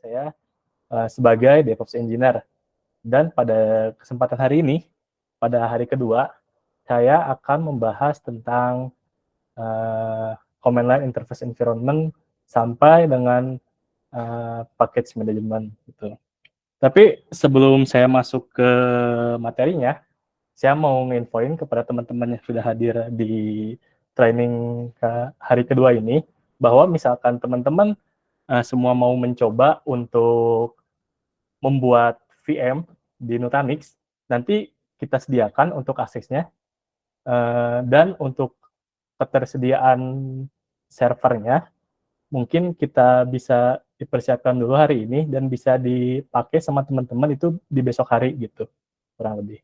saya sebagai DevOps Engineer. Dan pada kesempatan hari ini, pada hari kedua, saya akan membahas tentang command line interface environment sampai dengan package management gitu. Tapi sebelum saya masuk ke materinya, saya mau nginfoin kepada teman-teman yang sudah hadir di training hari kedua ini, bahwa misalkan teman-teman semua mau mencoba untuk membuat VM di Nutanix, nanti kita sediakan untuk aksesnya, dan untuk ketersediaan servernya, mungkin kita bisa dipersiapkan dulu hari ini dan bisa dipakai sama teman-teman itu di besok hari gitu, kurang lebih.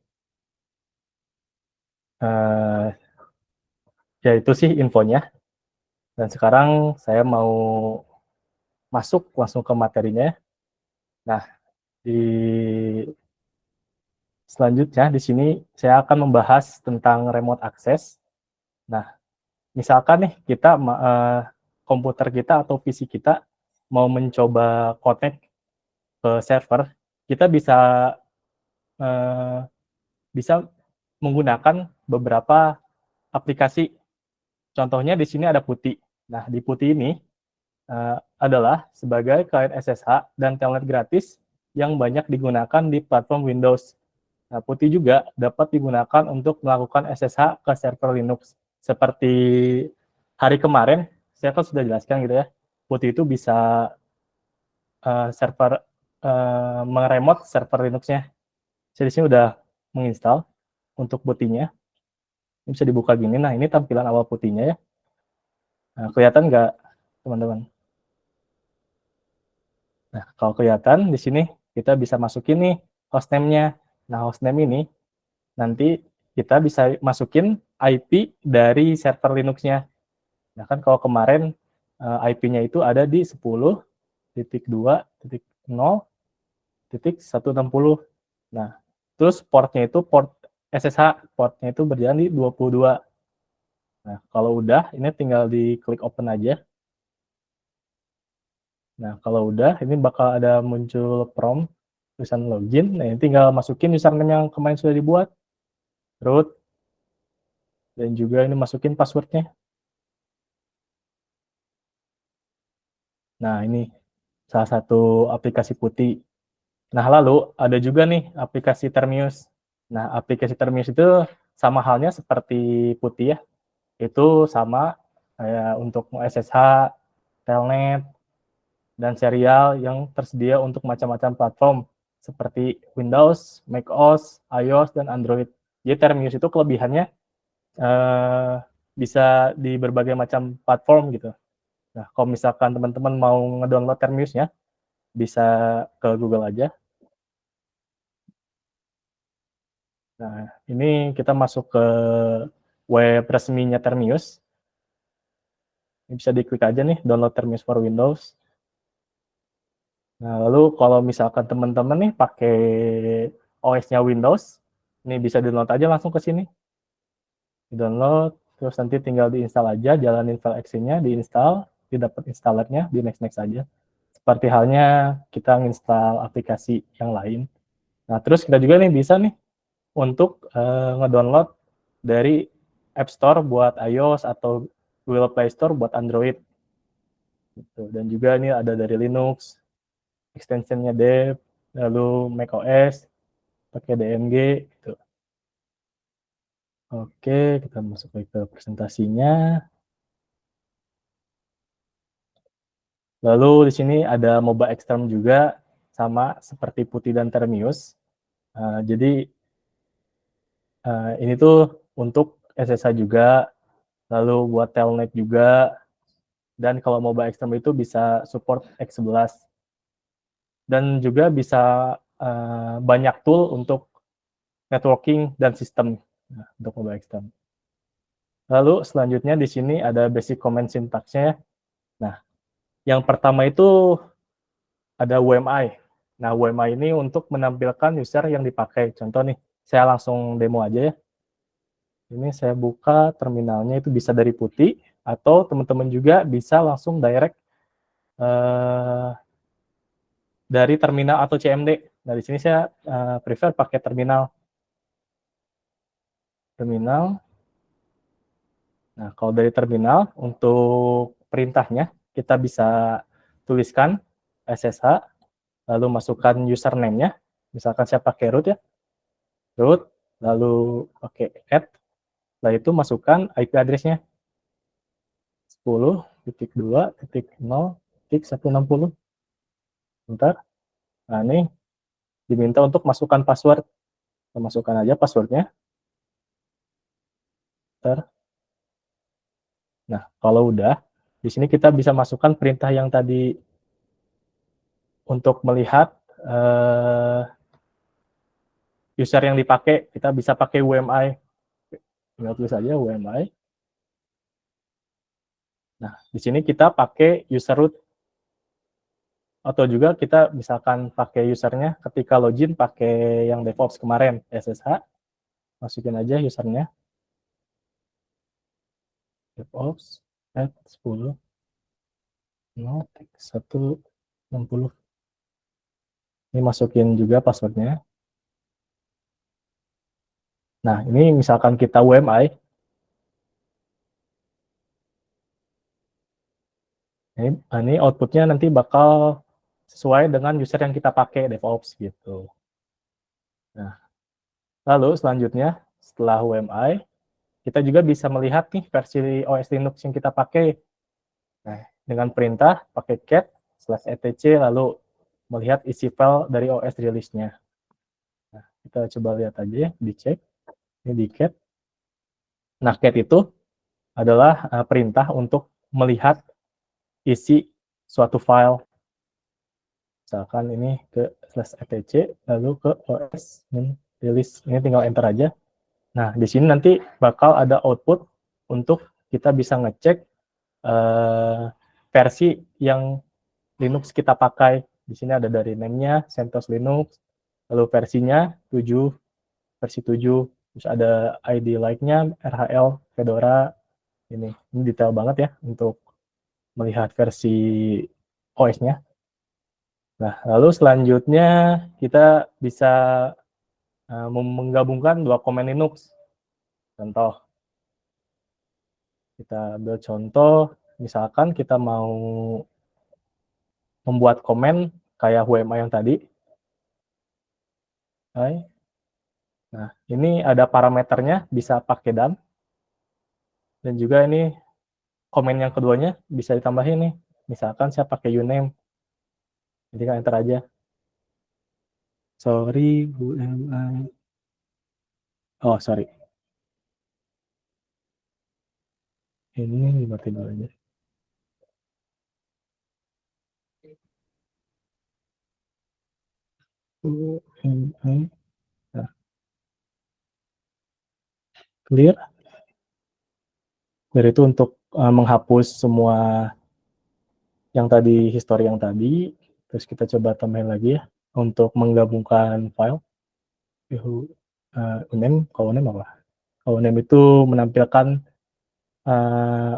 Ya itu sih infonya. Dan sekarang saya mau masuk langsung ke materinya. Nah, di selanjutnya di sini saya akan membahas tentang remote access. Nah, misalkan nih kita komputer kita atau PC kita mau mencoba connect ke server, kita bisa menggunakan beberapa aplikasi. Contohnya di sini ada PuTTY. Nah, di PuTTY ini adalah sebagai klien SSH dan telnet gratis yang banyak digunakan di platform Windows. Nah, PuTTY juga dapat digunakan untuk melakukan SSH ke server Linux. Seperti hari kemarin, saya kan sudah jelaskan gitu ya, PuTTY itu bisa meremote server Linux-nya. Saya di sini udah menginstal untuk PuTTY-nya. Ini bisa dibuka gini. Nah, ini tampilan awal PuTTY-nya ya. Nah, kelihatan nggak, teman-teman? Nah, kalau kelihatan di sini kita bisa masukin nih hostname-nya. Nah, hostname ini nanti kita bisa masukin IP dari server Linux-nya. Nah, kan kalau kemarin IP-nya itu ada di 10.2.0.160. Nah, terus portnya itu port SSH, portnya itu berjalan di 22. Nah, kalau udah, ini tinggal diklik open aja. Nah, kalau udah, ini bakal ada muncul prompt tulisan login. Nah, ini tinggal masukin username yang kemarin sudah dibuat, root, dan juga ini masukin passwordnya. Nah, ini salah satu aplikasi PuTTY. Nah, lalu ada juga nih aplikasi Termius. Nah, aplikasi Termius itu sama halnya seperti PuTTY ya. Itu sama kayak untuk SSH, telnet, dan serial yang tersedia untuk macam-macam platform seperti Windows, macOS, iOS, dan Android. Jadi Termius itu kelebihannya bisa di berbagai macam platform gitu. Nah, kalau misalkan teman-teman mau ngedownload Termiusnya, bisa ke Google aja. Nah, ini kita masuk ke web resminya Termius. Ini bisa diklik aja nih, download Termius for Windows. Nah, lalu kalau misalkan teman-teman nih pakai OS-nya Windows, ini bisa download aja langsung ke sini. Di-download, terus nanti tinggal diinstal aja, jalanin file exe-nya, diinstal, didapat installernya, di next-next aja. Seperti halnya kita nginstal aplikasi yang lain. Nah, terus kita juga nih bisa nih untuk ngedownload dari App Store buat iOS atau Google Play Store buat Android. Gitu. Dan juga ini ada dari Linux, extensionnya dev, lalu macOS, pakai DMG. Gitu. Oke, kita masuk ke presentasinya. Lalu di sini ada Moba Extreme juga, sama seperti PuTTY dan Termius. Jadi ini tuh untuk SSH juga, lalu buat telnet juga, dan kalau Moba Extreme itu bisa support X11. Dan juga bisa banyak tool untuk networking dan sistem untuk Moba Extreme. Lalu selanjutnya di sini ada basic command syntax-nya. Nah, yang pertama itu ada UMI. Nah, UMI ini untuk menampilkan user yang dipakai. Contoh nih, saya langsung demo aja ya. Ini saya buka terminalnya, itu bisa dari PuTTY, atau teman-teman juga bisa langsung direct dari terminal atau CMD. Nah, di sini saya prefer pakai terminal. Nah, kalau dari terminal, untuk perintahnya, kita bisa tuliskan SSH, lalu masukkan username-nya, misalkan saya pakai root ya, root, lalu pakai add, setelah itu masukkan IP address-nya 10.2.0.160. Bentar, nah ini diminta untuk masukkan password, kita masukkan aja passwordnya. Bentar. Nah, kalau udah, di sini kita bisa masukkan perintah yang tadi untuk melihat user yang dipakai. Kita bisa pakai UMI. Tinggal tulis saja UMI. Nah, di sini kita pakai user root. Atau juga kita misalkan pakai usernya ketika login pakai yang DevOps kemarin, SSH. Masukin aja usernya. DevOps at 10 160. Ini masukin juga passwordnya. Nah, ini misalkan kita UMI, ini outputnya nanti bakal sesuai dengan user yang kita pakai DevOps gitu. Nah, lalu selanjutnya setelah UMI, kita juga bisa melihat nih versi OS Linux yang kita pakai. Nah, dengan perintah pakai cat /etc lalu melihat isi file dari OS release-nya. Nah, kita coba lihat aja ya, dicek. Ini di cat. Nah, cat itu adalah perintah untuk melihat isi suatu file. Misalkan ini ke /etc lalu ke OS release. Ini tinggal enter aja. Nah, di sini nanti bakal ada output untuk kita bisa ngecek versi yang Linux kita pakai. Di sini ada dari name-nya, CentOS Linux, lalu versinya 7, versi 7, terus ada ID like-nya, RHL, Fedora, ini detail banget ya untuk melihat versi OS-nya. Nah, lalu selanjutnya kita bisa menggabungkan dua komen Linux. Contoh, kita ambil contoh, misalkan kita mau membuat komen kayak WMA yang tadi. Nah, ini ada parameternya, bisa pakai dan juga ini komen yang keduanya bisa ditambahin nih. Misalkan saya pakai uname, jadi kan enter aja. Sorry, WMI. Oh, sorry. Ini dimatiin dulu aja. UMI. Nah, clear. Clear itu untuk menghapus semua yang tadi, history yang tadi. Terus kita coba tambahin lagi ya untuk menggabungkan file. Uname, kalau uname apa? Kalau uname itu menampilkan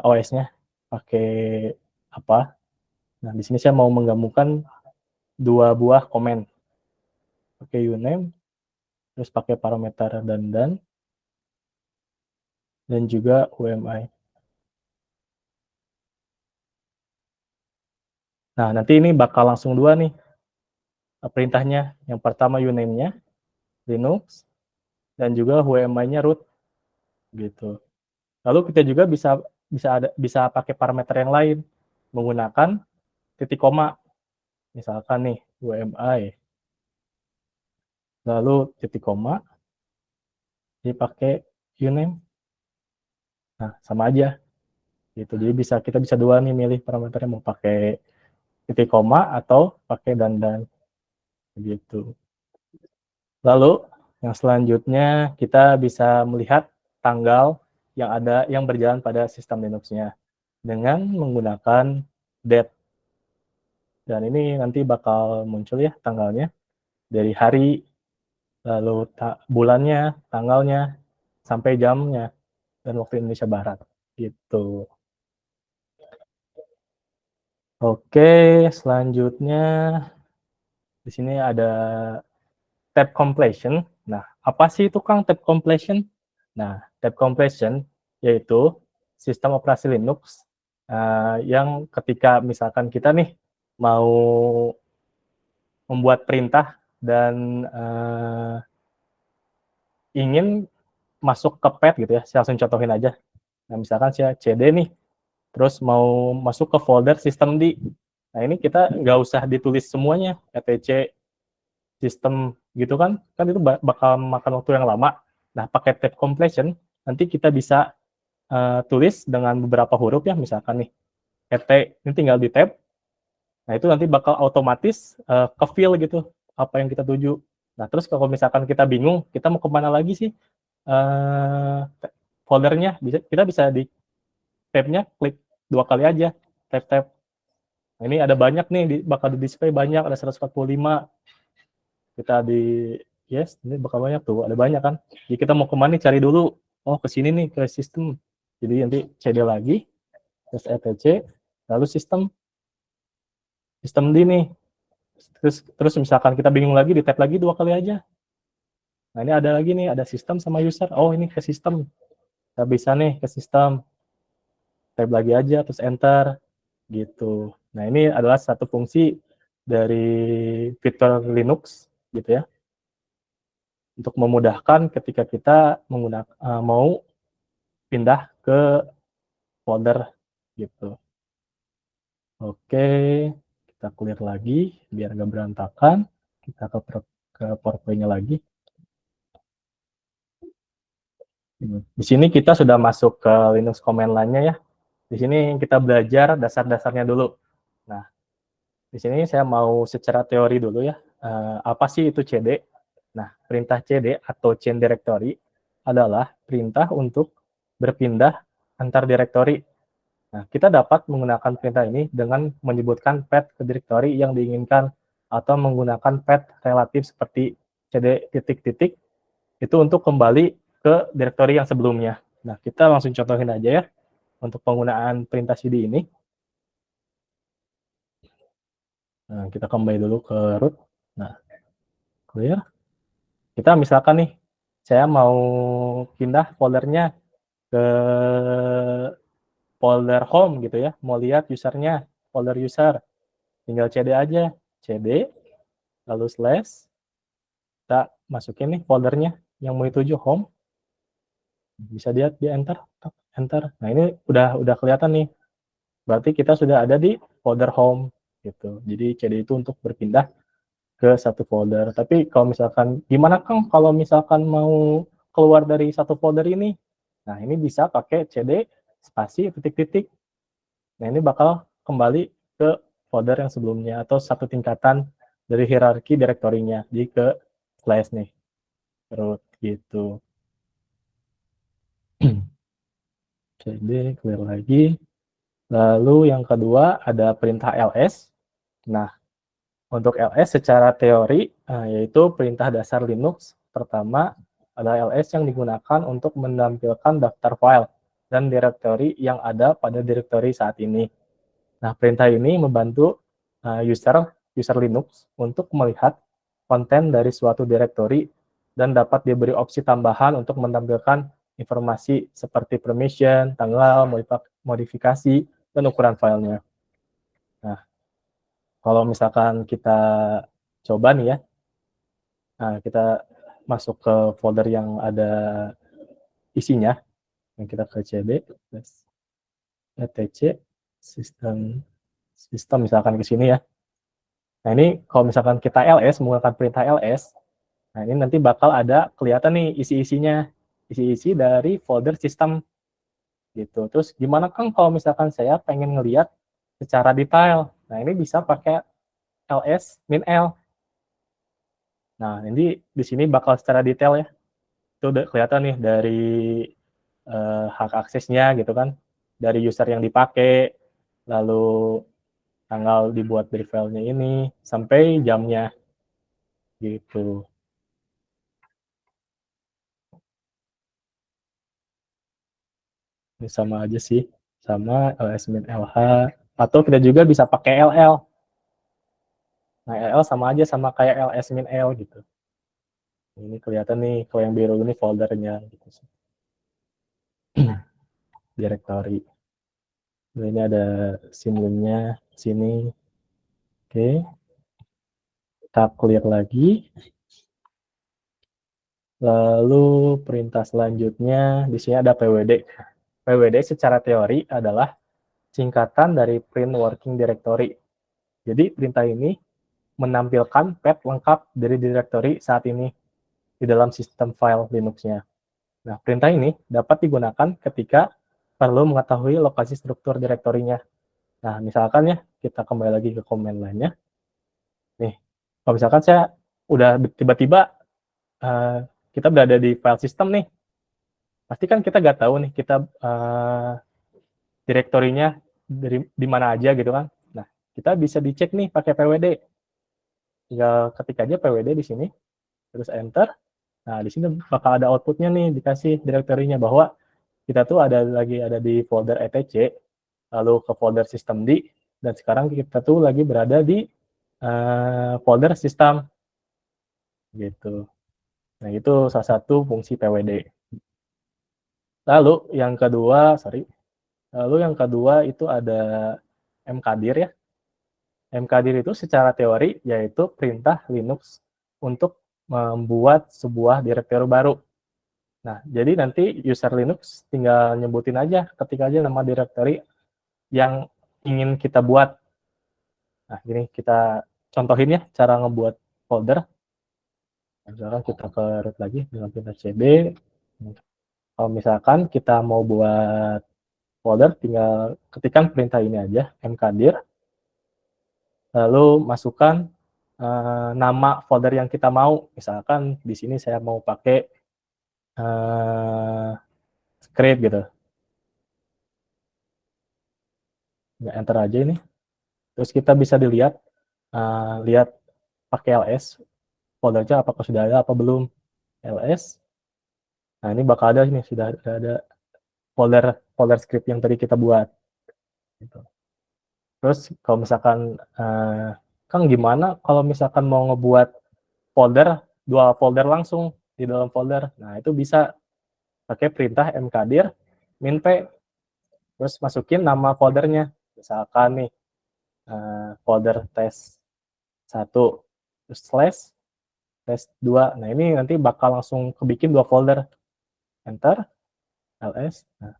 OS-nya pakai apa. Nah, di sini saya mau menggabungkan dua buah komen. Pakai uname, terus pakai parameter dan juga UMI. Nah, nanti ini bakal langsung dua nih perintahnya. Yang pertama uname-nya, Linux, dan juga UMI-nya root. Gitu. Lalu kita juga bisa pakai parameter yang lain menggunakan titik koma. Misalkan nih UMI, lalu titik koma, dipakai uname. Nah, sama aja. Gitu. Jadi kita bisa dua nih milih parameternya, mau pakai titik koma atau pakai dan gitu. Lalu yang selanjutnya kita bisa melihat tanggal yang berjalan pada sistem Linux-nya dengan menggunakan date. Dan ini nanti bakal muncul ya tanggalnya dari hari, lalu bulannya, tanggalnya, sampai jamnya, dan waktu Indonesia Barat. Gitu. Oke, selanjutnya Di sini ada tab completion. Nah, apa sih itu Kang tab completion? Nah, tab completion yaitu sistem operasi Linux yang ketika misalkan kita nih mau membuat perintah dan ingin masuk ke pad gitu ya, saya langsung contohin aja. Nah, misalkan saya CD nih, terus mau masuk ke folder sistem di. Nah, ini kita nggak usah ditulis semuanya, etc sistem gitu kan itu bakal makan waktu yang lama. Nah, pakai tab completion, nanti kita bisa tulis dengan beberapa huruf ya, misalkan nih, ET, ini tinggal di tab, nah itu nanti bakal otomatis ke fill gitu, apa yang kita tuju. Nah, terus kalau misalkan kita bingung, kita mau kemana lagi sih foldernya, kita bisa di tab-nya klik 2 kali aja, tab-tab. Nah, ini ada banyak nih, bakal di display banyak, ada 145. Kita di yes, ini bakal banyak tuh, ada banyak kan. Jadi kita mau kemana nih, cari dulu. Oh, ke sini nih, ke sistem. Jadi nanti CD lagi, terus etc, lalu sistem D nih. Terus misalkan kita bingung lagi, di tab lagi 2 kali aja. Nah, ini ada lagi nih, ada sistem sama user. Oh, ini ke sistem. Kita bisa nih ke sistem. Tab lagi aja, terus enter. Gitu. Nah, ini adalah satu fungsi dari fitur Linux, gitu ya, untuk memudahkan ketika kita menggunakan mau pindah ke folder gitu. Oke, kita clear lagi biar nggak berantakan. Kita ke PowerPoint-nya lagi. Di sini kita sudah masuk ke Linux command line-nya ya. Di sini kita belajar dasar-dasarnya dulu. Nah, di sini saya mau secara teori dulu ya. Apa sih itu CD? Nah, perintah CD atau change directory adalah perintah untuk berpindah antar direktori. Nah, kita dapat menggunakan perintah ini dengan menyebutkan path ke directory yang diinginkan atau menggunakan path relatif seperti cd titik-titik itu untuk kembali ke directory yang sebelumnya. Nah, kita langsung contohin aja ya untuk penggunaan perintah cd ini. Nah, kita kembali dulu ke root. Nah, clear. Kita misalkan nih, saya mau pindah foldernya ke folder home gitu ya, mau lihat usernya, folder user, tinggal cd aja, cd, lalu slash, kita masukin nih foldernya yang mau dituju home, bisa lihat di enter, enter. Nah, ini udah kelihatan nih, berarti kita sudah ada di folder home gitu. Jadi cd itu untuk berpindah ke satu folder. Tapi kalau misalkan gimana Kang kalau misalkan mau keluar dari satu folder ini? Nah, ini bisa pakai cd spasi titik-titik. Nah, ini bakal kembali ke folder yang sebelumnya atau satu tingkatan dari hierarki direktorinya, jadi ke slash nih. Terus gitu. Cd clear lagi. Lalu yang kedua ada perintah ls. Nah, untuk ls secara teori yaitu perintah dasar Linux. Pertama ada ls yang digunakan untuk menampilkan daftar file dan direktori yang ada pada direktori saat ini. Nah, perintah ini membantu user Linux untuk melihat konten dari suatu direktori dan dapat diberi opsi tambahan untuk menampilkan informasi seperti permission, tanggal, modifikasi, dan ukuran filenya. Nah, kalau misalkan kita coba nih ya, nah kita masuk ke folder yang ada isinya, yang kita ke cd, etc, sistem misalkan ke sini ya. Nah, ini kalau misalkan kita ls, menggunakan perintah ls, nah ini nanti bakal ada kelihatan nih isi-isinya, isi-isi dari folder sistem gitu. Terus gimana Kang kalau misalkan saya pengen ngelihat secara detail? Nah, ini bisa pakai ls min l. Nah, ini di sini bakal secara detail ya. Itu udah kelihatan nih dari hak aksesnya gitu kan, dari user yang dipakai, lalu tanggal dibuat dari filenya ini, sampai jamnya gitu. Ini sama aja sih, sama ls min lh, atau kita juga bisa pakai ll. Nah, ll sama aja sama kayak ls min l gitu. Ini kelihatan nih, kalau yang biru ini foldernya gitu. Directory. Nah, ini ada simbolnya sini. Oke. Kita clear lagi. Lalu perintah selanjutnya di sini ada pwd. Pwd secara teori adalah singkatan dari print working directory. Jadi perintah ini menampilkan path lengkap dari directory saat ini di dalam sistem file Linux-nya. Nah, perintah ini dapat digunakan ketika perlu mengetahui lokasi struktur direktorinya. Nah, misalkan ya, kita kembali lagi ke command line-nya. Nih, kalau misalkan saya udah tiba-tiba kita berada di file system nih, pasti kan kita nggak tahu nih kita direktorinya di mana aja gitu kan. Nah, kita bisa dicek nih pakai pwd. Tinggal ketik aja pwd di sini, terus enter. Nah, di sini bakal ada outputnya nih, dikasih direktorinya bahwa kita tuh lagi ada di folder etc, lalu ke folder systemd, dan sekarang kita tuh lagi berada di folder system gitu. Nah, itu salah satu fungsi pwd. Lalu yang kedua itu ada mkdir ya. Mkdir itu secara teori yaitu perintah Linux untuk membuat sebuah direktori baru. Nah, jadi nanti user Linux tinggal nyebutin aja, ketik aja nama direktori yang ingin kita buat. Nah, ini kita contohin ya cara ngebuat folder. Misalkan kita ke root lagi dengan perintah cd. Kalau misalkan kita mau buat folder, tinggal ketikkan perintah ini aja, mkdir, lalu masukkan nama folder yang kita mau. Misalkan di sini saya mau pakai script gitu. Nggak enter aja ini. Terus kita bisa lihat pakai ls, foldernya apakah sudah ada apa belum. ls. Nah, ini bakal ada nih, sudah ada folder script yang tadi kita buat. Gitu. Terus kalau misalkan Kang, gimana kalau misalkan mau ngebuat dua folder langsung di dalam folder? Nah, itu bisa pakai perintah mkdir min-p, terus masukin nama foldernya. Misalkan nih folder test 1, terus slash test 2. Nah, ini nanti bakal langsung kebikin dua folder. Enter, ls. Nah,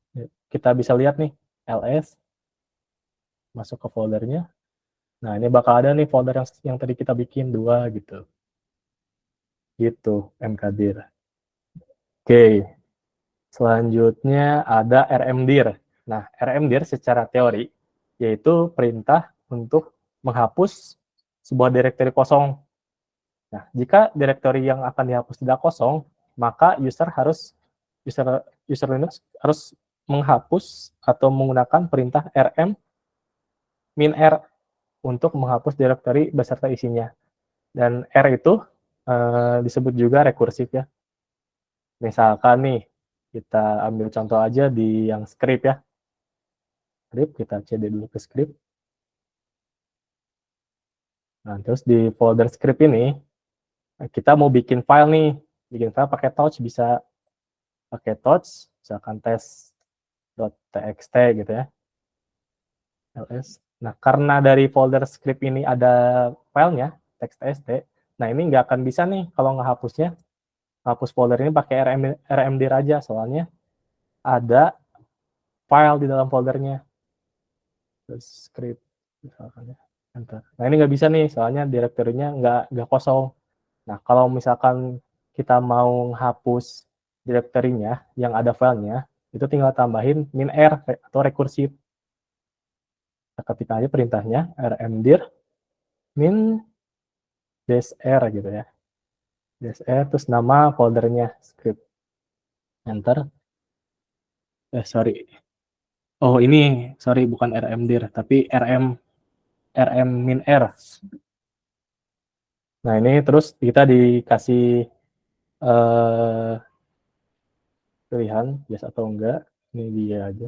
kita bisa lihat nih, ls, masuk ke foldernya. Nah, ini bakal ada nih folder yang tadi kita bikin 2 gitu. Gitu, mkdir. Oke, selanjutnya ada rmdir. Nah, rmdir secara teori yaitu perintah untuk menghapus sebuah direktori kosong. Nah, jika direktori yang akan dihapus tidak kosong, maka user Linux harus menghapus atau menggunakan perintah rm min r untuk menghapus direktori beserta isinya. Dan R itu disebut juga rekursif ya. Misalkan nih, kita ambil contoh aja di yang script ya. Script, kita cd dulu ke script. Nah, terus di folder script ini, kita mau bikin file nih. Bikin file pakai touch, bisa pakai touch, misalkan test.txt gitu ya. ls. Nah, karena dari folder script ini ada filenya, txt, nah ini nggak akan bisa nih kalau ngehapusnya, hapus folder ini pakai rmdir aja, soalnya ada file di dalam foldernya. Terus script, misalkan ya. Enter. Nah, ini nggak bisa nih, soalnya direktorinya nggak kosong. Nah, kalau misalkan kita mau menghapus direktorinya yang ada filenya, itu tinggal tambahin min r atau rekursif. Kita ketik aja perintahnya rmdir min -r gitu ya. -r terus nama foldernya script. Enter. Sorry. Oh, ini sorry, bukan rmdir tapi rm min r. Nah, ini terus kita dikasih pilihan yes atau enggak. Ini dia aja.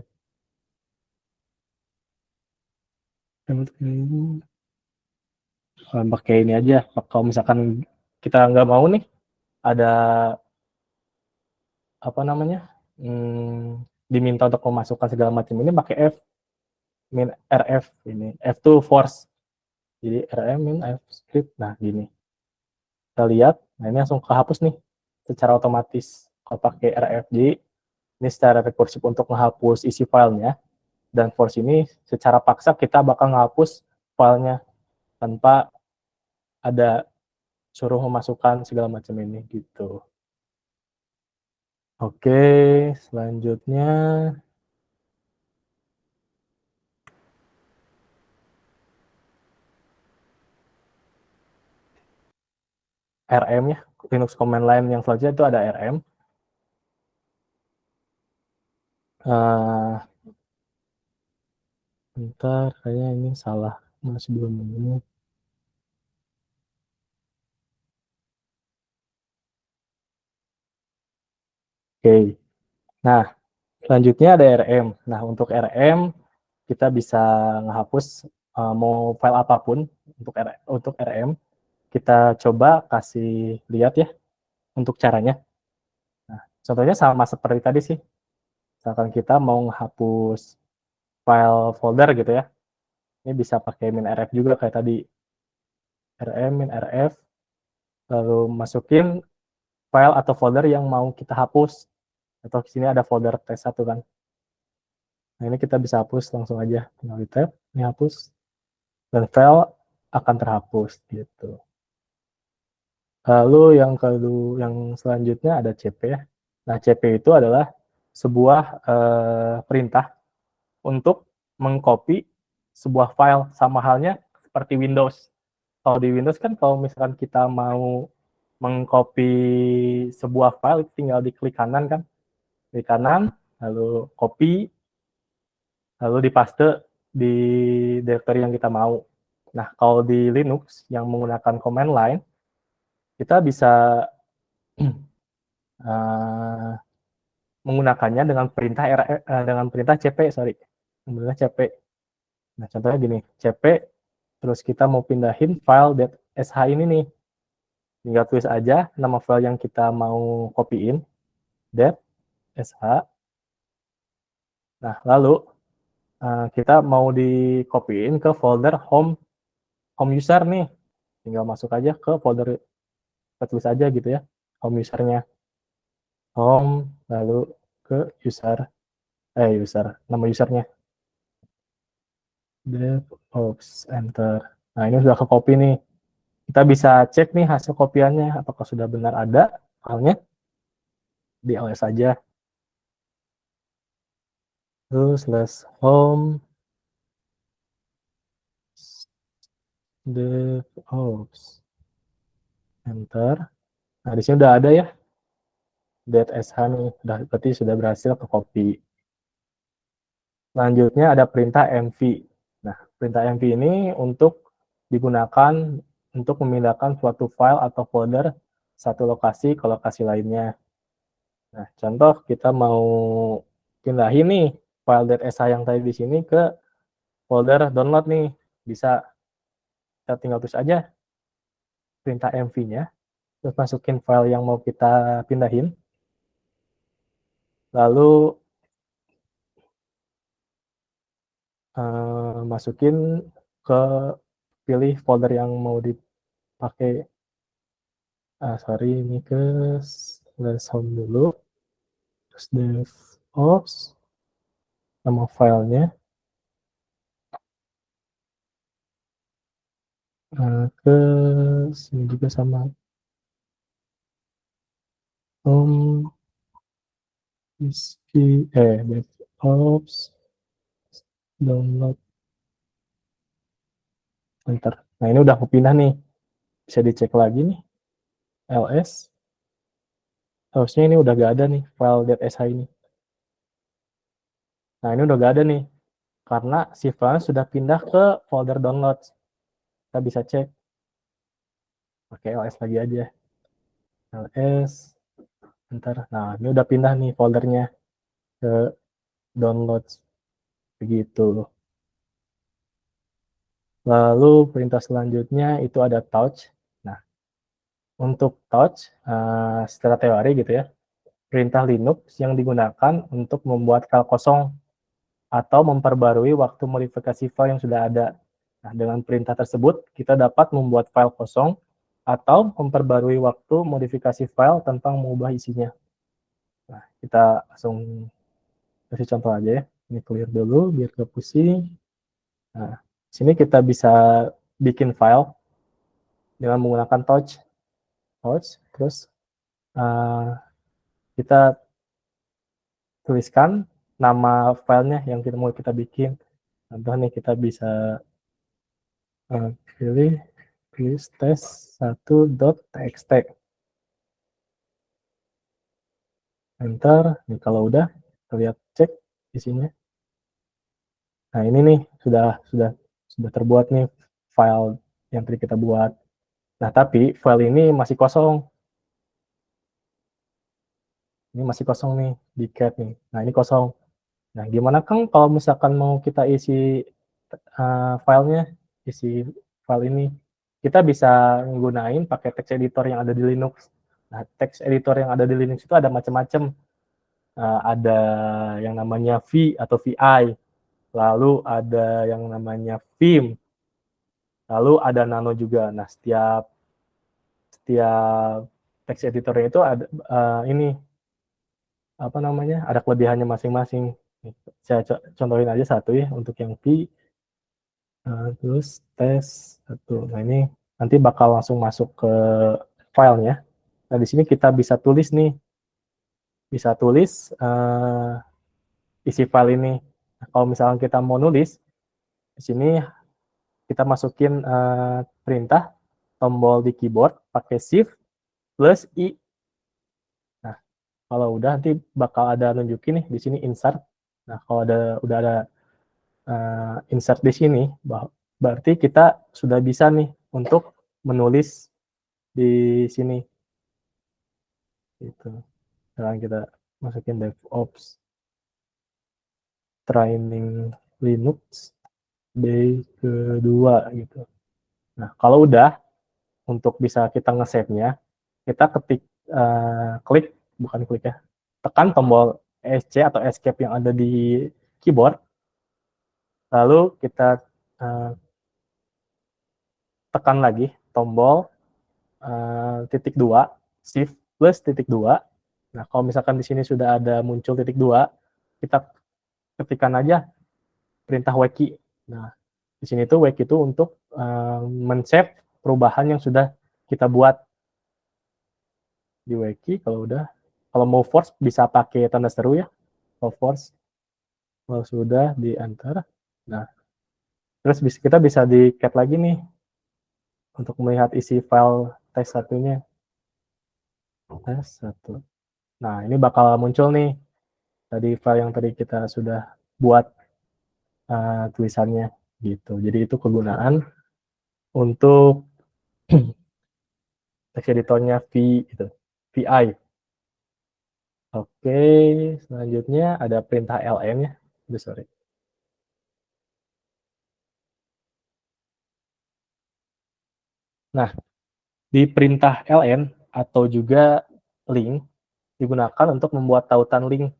pakai ini aja. Kalau misalkan kita nggak mau nih ada apa namanya diminta untuk memasukkan segala macam ini pakai F min RF ini. F itu force, jadi RM min F script. Nah gini kita lihat, nah ini langsung kehapus nih secara otomatis kalau pakai RF. Jadi ini secara rekursif untuk menghapus isi filenya, dan force ini secara paksa kita bakal menghapus filenya tanpa ada suruh memasukkan segala macam ini gitu. Oke, selanjutnya RM ya, Linux command line yang selanjutnya itu ada RM. Bentar, kayaknya ini salah, masih belum ini. Oke, nah selanjutnya ada RM. Nah untuk RM kita bisa menghapus mau file apapun untuk RM. Kita coba kasih lihat ya untuk caranya. Nah, contohnya sama seperti tadi sih. Misalkan kita mau menghapus file folder gitu ya. Ini bisa pakai min rf juga kayak tadi. rm min rf, lalu masukin file atau folder yang mau kita hapus. Atau di sini ada folder test 1 kan. Nah ini kita bisa hapus langsung aja. Tinggal di tab, ini hapus. Dan file akan terhapus gitu. Lalu yang selanjutnya ada CP ya. Nah CP itu adalah sebuah perintah untuk mengcopy sebuah file, sama halnya seperti Windows. Kalau di Windows kan kalau misalkan kita mau mengcopy sebuah file tinggal diklik kanan kan, klik kanan lalu copy lalu dipaste di directory yang kita mau. Nah kalau di Linux yang menggunakan command line kita bisa uh, menggunakannya dengan perintah cp, perintah cp. Nah contohnya gini, cp terus kita mau pindahin file .sh ini nih, tinggal tulis aja nama file yang kita mau copyin, .sh. Nah lalu kita mau di copyin ke folder home user nih, tinggal masuk aja ke folder, tulis aja gitu ya home usernya, home lalu ke user nama usernya DevOps, enter. Nah ini sudah ke copy nih, kita bisa cek nih hasil kopiannya apakah sudah benar ada filenya di ls saja. Terus home DevOps, enter. Nah di sini udah ada ya .sh nih, berarti sudah berhasil ke copy. Selanjutnya ada perintah mv. Nah perintah mv ini untuk digunakan untuk memindahkan suatu file atau folder satu lokasi ke lokasi lainnya. Nah contoh kita mau pindahin nih file .sh yang tadi di sini ke folder download nih, bisa kita tinggal tulis aja perintah mv-nya, terus masukin file yang mau kita pindahin, lalu masukin ke pilih folder yang mau dipakai. Sorry, ini ke slash home dulu, terus DevOps, nama filenya, ke sini juga sama home DevOps download, enter. Nah ini udah aku pindah nih, bisa dicek lagi nih ls, harusnya ini udah gak ada nih file .sh ini. Nah ini udah gak ada nih karena si file sudah pindah ke folder download. Kita bisa cek pakai ls lagi aja, ls enter. Nah ini udah pindah nih foldernya ke download begitu. Lalu perintah selanjutnya itu ada touch. Nah, untuk touch secara teori gitu ya, perintah Linux yang digunakan untuk membuat file kosong atau memperbarui waktu modifikasi file yang sudah ada. Nah, dengan perintah tersebut, kita dapat membuat file kosong atau memperbarui waktu modifikasi file tanpa mengubah isinya. Nah, kita langsung kasih contoh aja ya. Ini clear dulu biar gak pusing. Nah, sini kita bisa bikin file dengan menggunakan touch, terus kita tuliskan nama filenya yang kita mau kita bikin. Contoh nih kita bisa pilih test1.txt, enter. Nih, kalau udah kita lihat cek isinya. Nah, ini nih sudah terbuat nih file yang tadi kita buat. Nah, tapi file ini masih kosong. Ini masih kosong nih di cat nih. Nah, ini kosong. Nah, gimana Kang kalau misalkan mau kita isi filenya, isi file ini? Kita bisa menggunakan pakai text editor yang ada di Linux. Nah, text editor yang ada di Linux itu ada macam-macam. Ada yang namanya V atau VI, lalu ada yang namanya Vim, lalu ada Nano juga. Nah, setiap text editornya itu ada ini apa namanya, ada kelebihannya masing-masing. Saya contohin aja satu ya untuk yang V. Terus tes satu. Nah, ini nanti bakal langsung masuk ke filenya. Nah, di sini kita bisa tulis nih, isi file ini. Nah, kalau misalnya kita mau nulis, di sini kita masukin perintah tombol di keyboard pakai Shift plus I. Nah, kalau udah nanti bakal ada nunjukin nih di sini insert. Nah, kalau udah ada insert di sini, berarti kita sudah bisa nih untuk menulis di sini. Gitu. Sekarang kita masukin DevOps Training Linux day kedua gitu. Nah, kalau udah, untuk bisa kita nge-save-nya, kita klik, bukan klik ya, tekan tombol ESC atau escape yang ada di keyboard, lalu kita tekan lagi tombol titik dua, shift plus titik dua. Nah, kalau misalkan di sini sudah ada muncul titik dua, kita ketikkan aja perintah weki. Nah, di sini tuh weki itu untuk men-save perubahan yang sudah kita buat di weki. Kalau mau force bisa pakai tanda seru ya, kalau force. Kalau sudah di enter, nah terus kita bisa di cat lagi nih untuk melihat isi file tes satunya. Tes satu. Nah, ini bakal muncul nih tadi file yang tadi kita sudah buat tulisannya gitu. Jadi itu kegunaan untuk text editornya gitu, VI. Oke, selanjutnya ada perintah ln ya. Sorry. Nah, di perintah ln atau juga link digunakan untuk membuat tautan link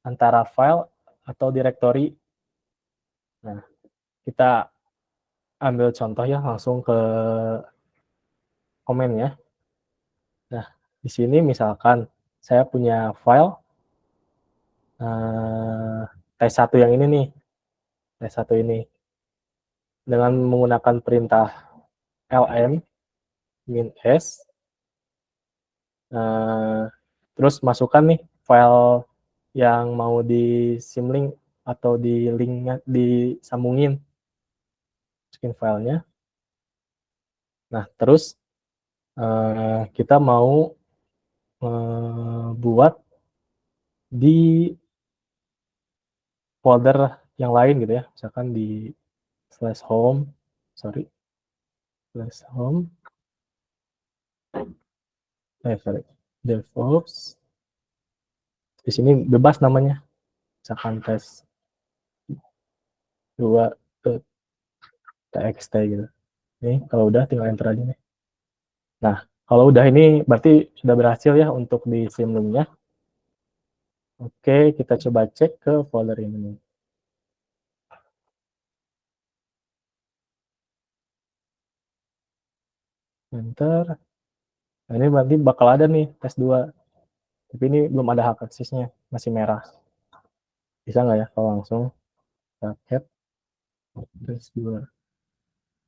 antara file atau directory. Nah, kita ambil contoh ya langsung ke komen ya. Nah, di sini misalkan saya punya file tes1 yang ini nih, tes1 ini. Dengan menggunakan perintah ln -s, terus masukkan nih file yang mau disimlink atau di linknya disambungin, masukin filenya. Nah, terus kita mau buat di folder yang lain gitu ya, misalkan di /home, DevOps. Di sini bebas namanya, misalkan tes 2. txt gitu. Ini kalau udah tinggal enter aja nih. Nah, kalau udah ini berarti sudah berhasil ya untuk di Simlink-nya. Oke, kita coba cek ke folder ini. Enter. Nah, ini berarti bakal ada nih tes 2. Tapi ini belum ada hak aksesnya, masih merah. Bisa nggak ya kalau langsung paket tes 2.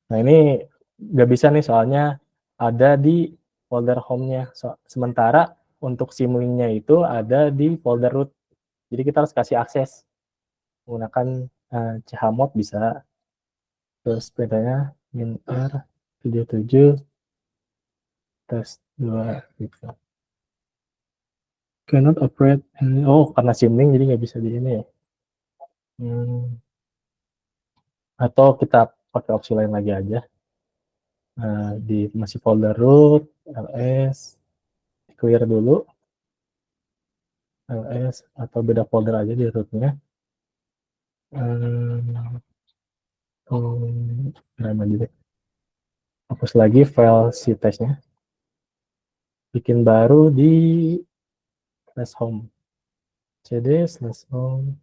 Nah, ini nggak bisa nih soalnya ada di folder home-nya. Sementara untuk Simlink-nya itu ada di folder root. Jadi kita harus kasih akses menggunakan chmod bisa. Terus perintahnya min r 77 tes 2 gitu. Cannot operate. Oh, karena Simlink jadi nggak bisa di ini ya. Atau kita pakai opsi lain lagi aja. Di masih folder root, ls, clear dulu, ls, atau beda folder aja di rootnya. Nama juga. Hapus lagi file si testnya. Bikin baru di slash home. cd slash home.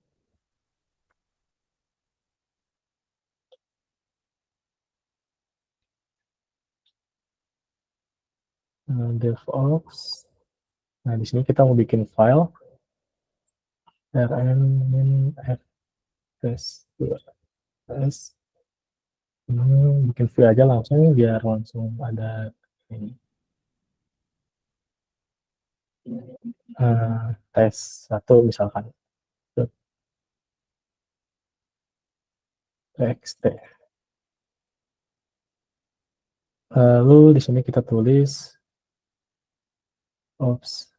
DevOps. Nah, di sini kita mau bikin file rm-fs2s. Bikin view aja langsung biar langsung ada ini. Tes 1 misalkan. txt. Lalu di sini kita tulis ops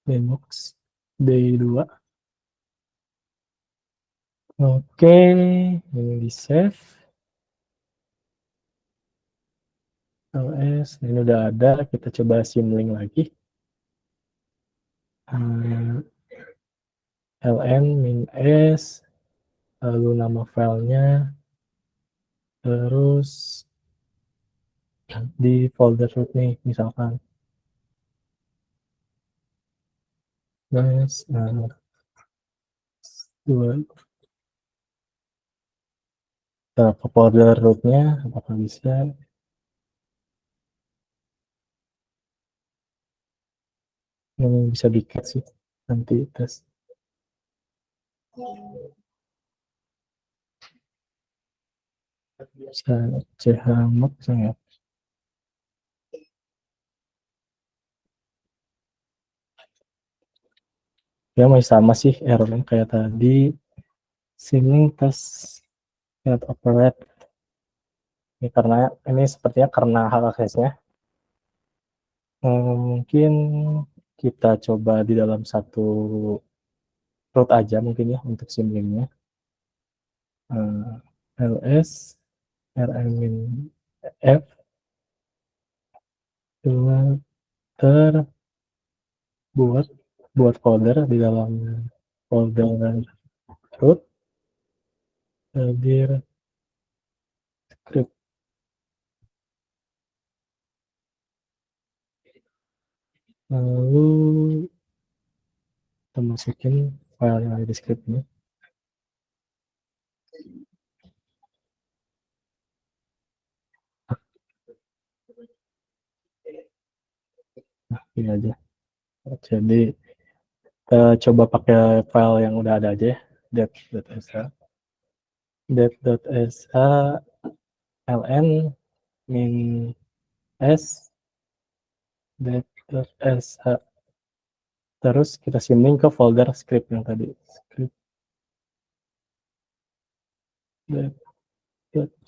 linux day2. Oke, ini di save. ls, ini udah ada. Kita coba Simlink lagi. ln min s, lalu nama filenya, terus di folder root nih misalkan. Guys, ke folder rootnya apakah bisa? Ini bisa di-cut sih nanti tes. Bisa chmod ya. Ya masih sama sih errornya kayak tadi. Simlink tes cannot operate. Ini karena ini sepertinya karena hak aksesnya. Mungkin kita coba di dalam satu root aja mungkin ya untuk Simlinknya. ls rmin f filter buat folder di dalam folder root dir script. Lalu kita masukin file yang ada di script ini. Nah, ini aja. Jadi kita coba pakai file yang udah ada aja ya. det.sh ln min s det.sh, terus kita simlink ke folder script yang tadi, script det.sh.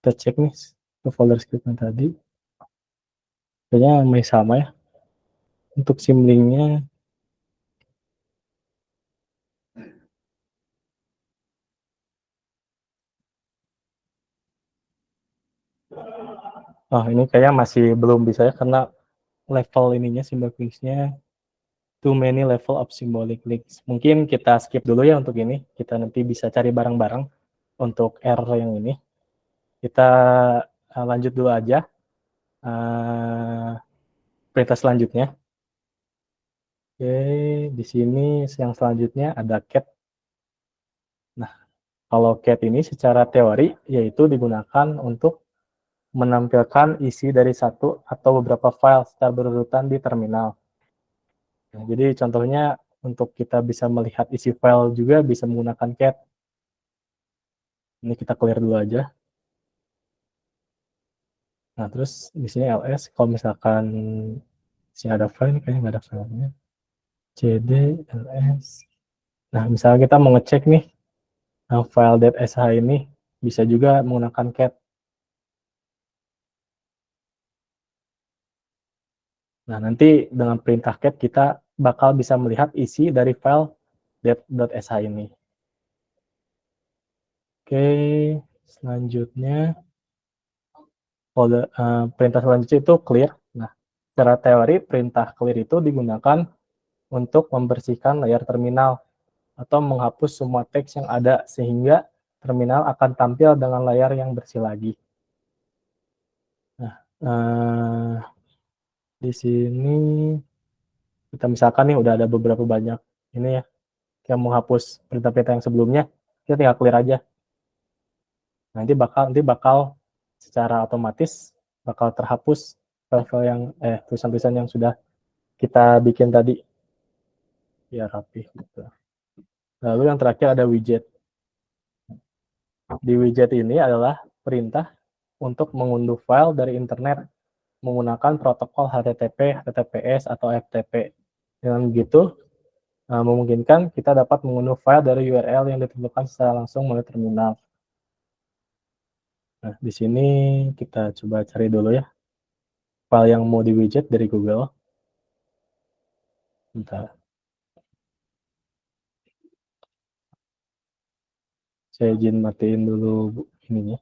Kita cek nih ke folder script yang tadi, kayaknya masih sama ya. Untuk simlinknya ini kayaknya masih belum bisa ya karena level ininya symbol Kings-nya too many level of symbolic links. Mungkin kita skip dulu ya untuk ini. Kita nanti bisa cari bareng-bareng untuk error yang ini. Kita lanjut dulu aja. Perintah selanjutnya. Oke, di sini yang selanjutnya ada cat. Nah, kalau cat ini secara teori yaitu digunakan untuk menampilkan isi dari satu atau beberapa file secara berurutan di terminal. Nah, jadi contohnya untuk kita bisa melihat isi file juga bisa menggunakan cat. Ini kita clear dulu aja. Nah, terus di sini ls, kalau misalkan sini ada file, kayaknya nggak ada filenya. cd, ls. Nah, misalnya kita mau ngecek nih, file.sh ini bisa juga menggunakan cat. Nah, nanti dengan perintah cat kita bakal bisa melihat isi dari file .sh ini. Oke, selanjutnya perintah selanjutnya itu clear. Nah, secara teori perintah clear itu digunakan untuk membersihkan layar terminal atau menghapus semua teks yang ada sehingga terminal akan tampil dengan layar yang bersih lagi. Nah, di sini kita misalkan nih udah ada beberapa banyak ini ya yang menghapus perintah-perintah yang sebelumnya, kita tinggal clear aja. Nanti bakal secara otomatis bakal terhapus file yang tulisan-tulisan yang sudah kita bikin tadi. Ya rapi gitu. Lalu yang terakhir ada widget. Di widget ini adalah perintah untuk mengunduh file dari internet menggunakan protokol HTTP, HTTPS, atau FTP. Dengan begitu, memungkinkan kita dapat mengunduh file dari URL yang ditentukan secara langsung melalui terminal. Nah, di sini kita coba cari dulu ya file yang mau di widget dari Google. Bentar. Saya izin matiin dulu ininya.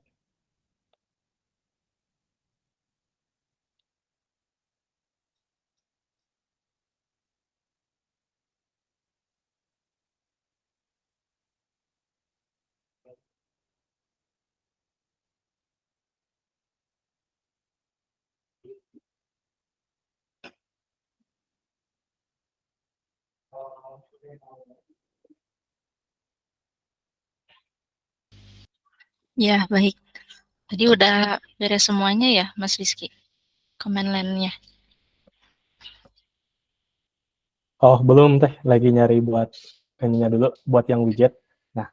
Ya, baik. Tadi udah beres semuanya ya, Mas Rizky? Command line-nya. Oh, belum teh, lagi nyari buat ininya dulu, buat yang widget. Nah,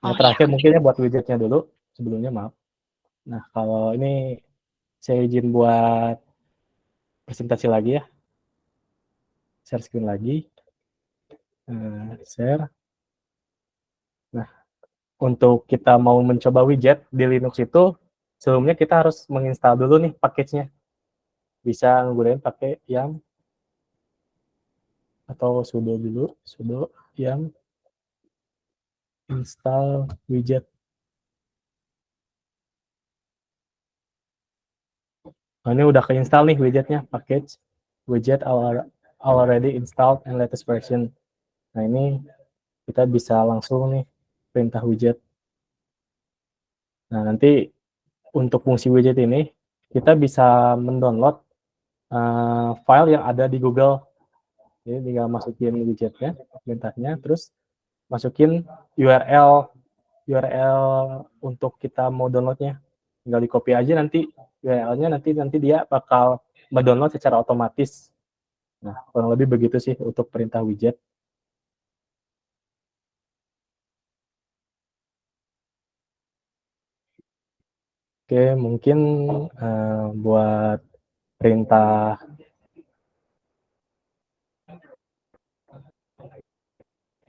yang terakhir Ya. mungkin ya buat widgetnya dulu, sebelumnya maaf. Nah, kalau ini saya izin buat presentasi lagi ya. Share screen lagi. Share. Nah, untuk kita mau mencoba widget di Linux itu, sebelumnya kita harus menginstal dulu nih package-nya. Bisa nggunain pakai yang atau sudo dulu, sudo yang install widget. Nah, ini udah keinstall nih widgetnya, package widget already installed and latest version. Nah, ini kita bisa langsung nih perintah widget. Nah, nanti untuk fungsi widget ini kita bisa mendownload file yang ada di Google. Jadi tinggal masukin widgetnya, perintahnya, terus masukin URL untuk kita mau downloadnya. Tinggal di copy aja nanti URL-nya, nanti dia bakal mendownload secara otomatis. Nah, kurang lebih begitu sih untuk perintah widget. Oke, mungkin buat perintah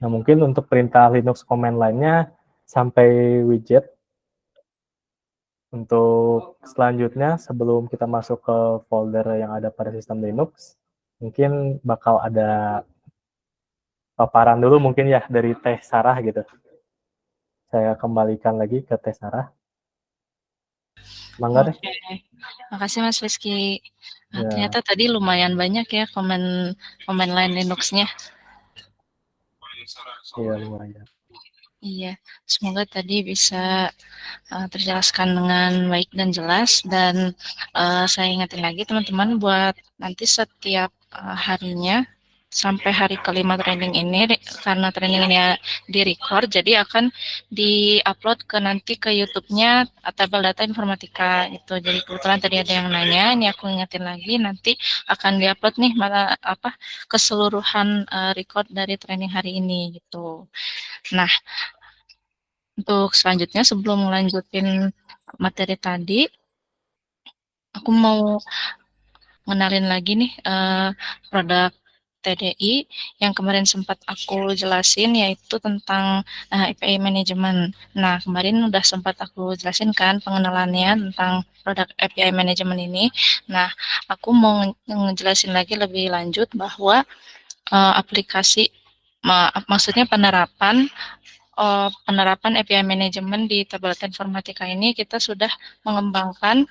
Nah, mungkin untuk perintah Linux command line-nya sampai widget. Untuk selanjutnya, sebelum kita masuk ke folder yang ada pada sistem Linux, mungkin bakal ada paparan dulu mungkin ya dari Teh Sarah gitu. Saya kembalikan lagi ke Teh Sarah. Mangga deh. Oke. Makasih Mas Rizky. Nah, Ya, ternyata tadi lumayan banyak ya komen line Linux-nya. iya lumayan. Iya, semoga tadi bisa terjelaskan dengan baik dan jelas, dan saya ingatin lagi teman-teman buat nanti setiap harinya sampai hari kelima training ini, karena training ini di-record, jadi akan di-upload ke nanti ke YouTube-nya tabel data informatika gitu. Jadi kebetulan tadi ada yang nanya, ini aku ingetin lagi, nanti akan di-upload nih keseluruhan record dari training hari ini gitu. Nah, untuk selanjutnya sebelum melanjutin materi tadi, aku mau ngenalin lagi nih produk TDI yang kemarin sempat aku jelasin, yaitu tentang API Management. Nah, kemarin udah sempat aku jelasin kan pengenalannya tentang produk API Management ini. Nah, aku mau ngejelasin lagi lebih lanjut bahwa aplikasi, maksudnya penerapan API Management di tabel data informatika ini, kita sudah mengembangkan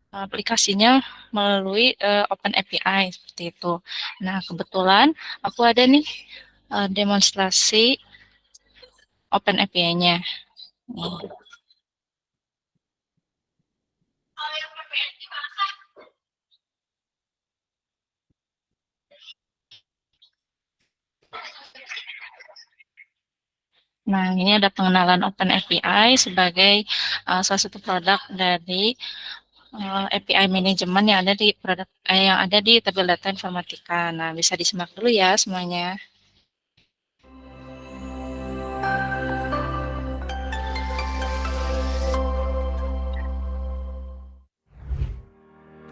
aplikasinya melalui Open API seperti itu. Nah, kebetulan aku ada nih demonstrasi Open API-nya. Nah, ini ada pengenalan Open API sebagai salah satu produk dari API Management yang ada di tabel data informatika. Nah, bisa disimak dulu ya semuanya.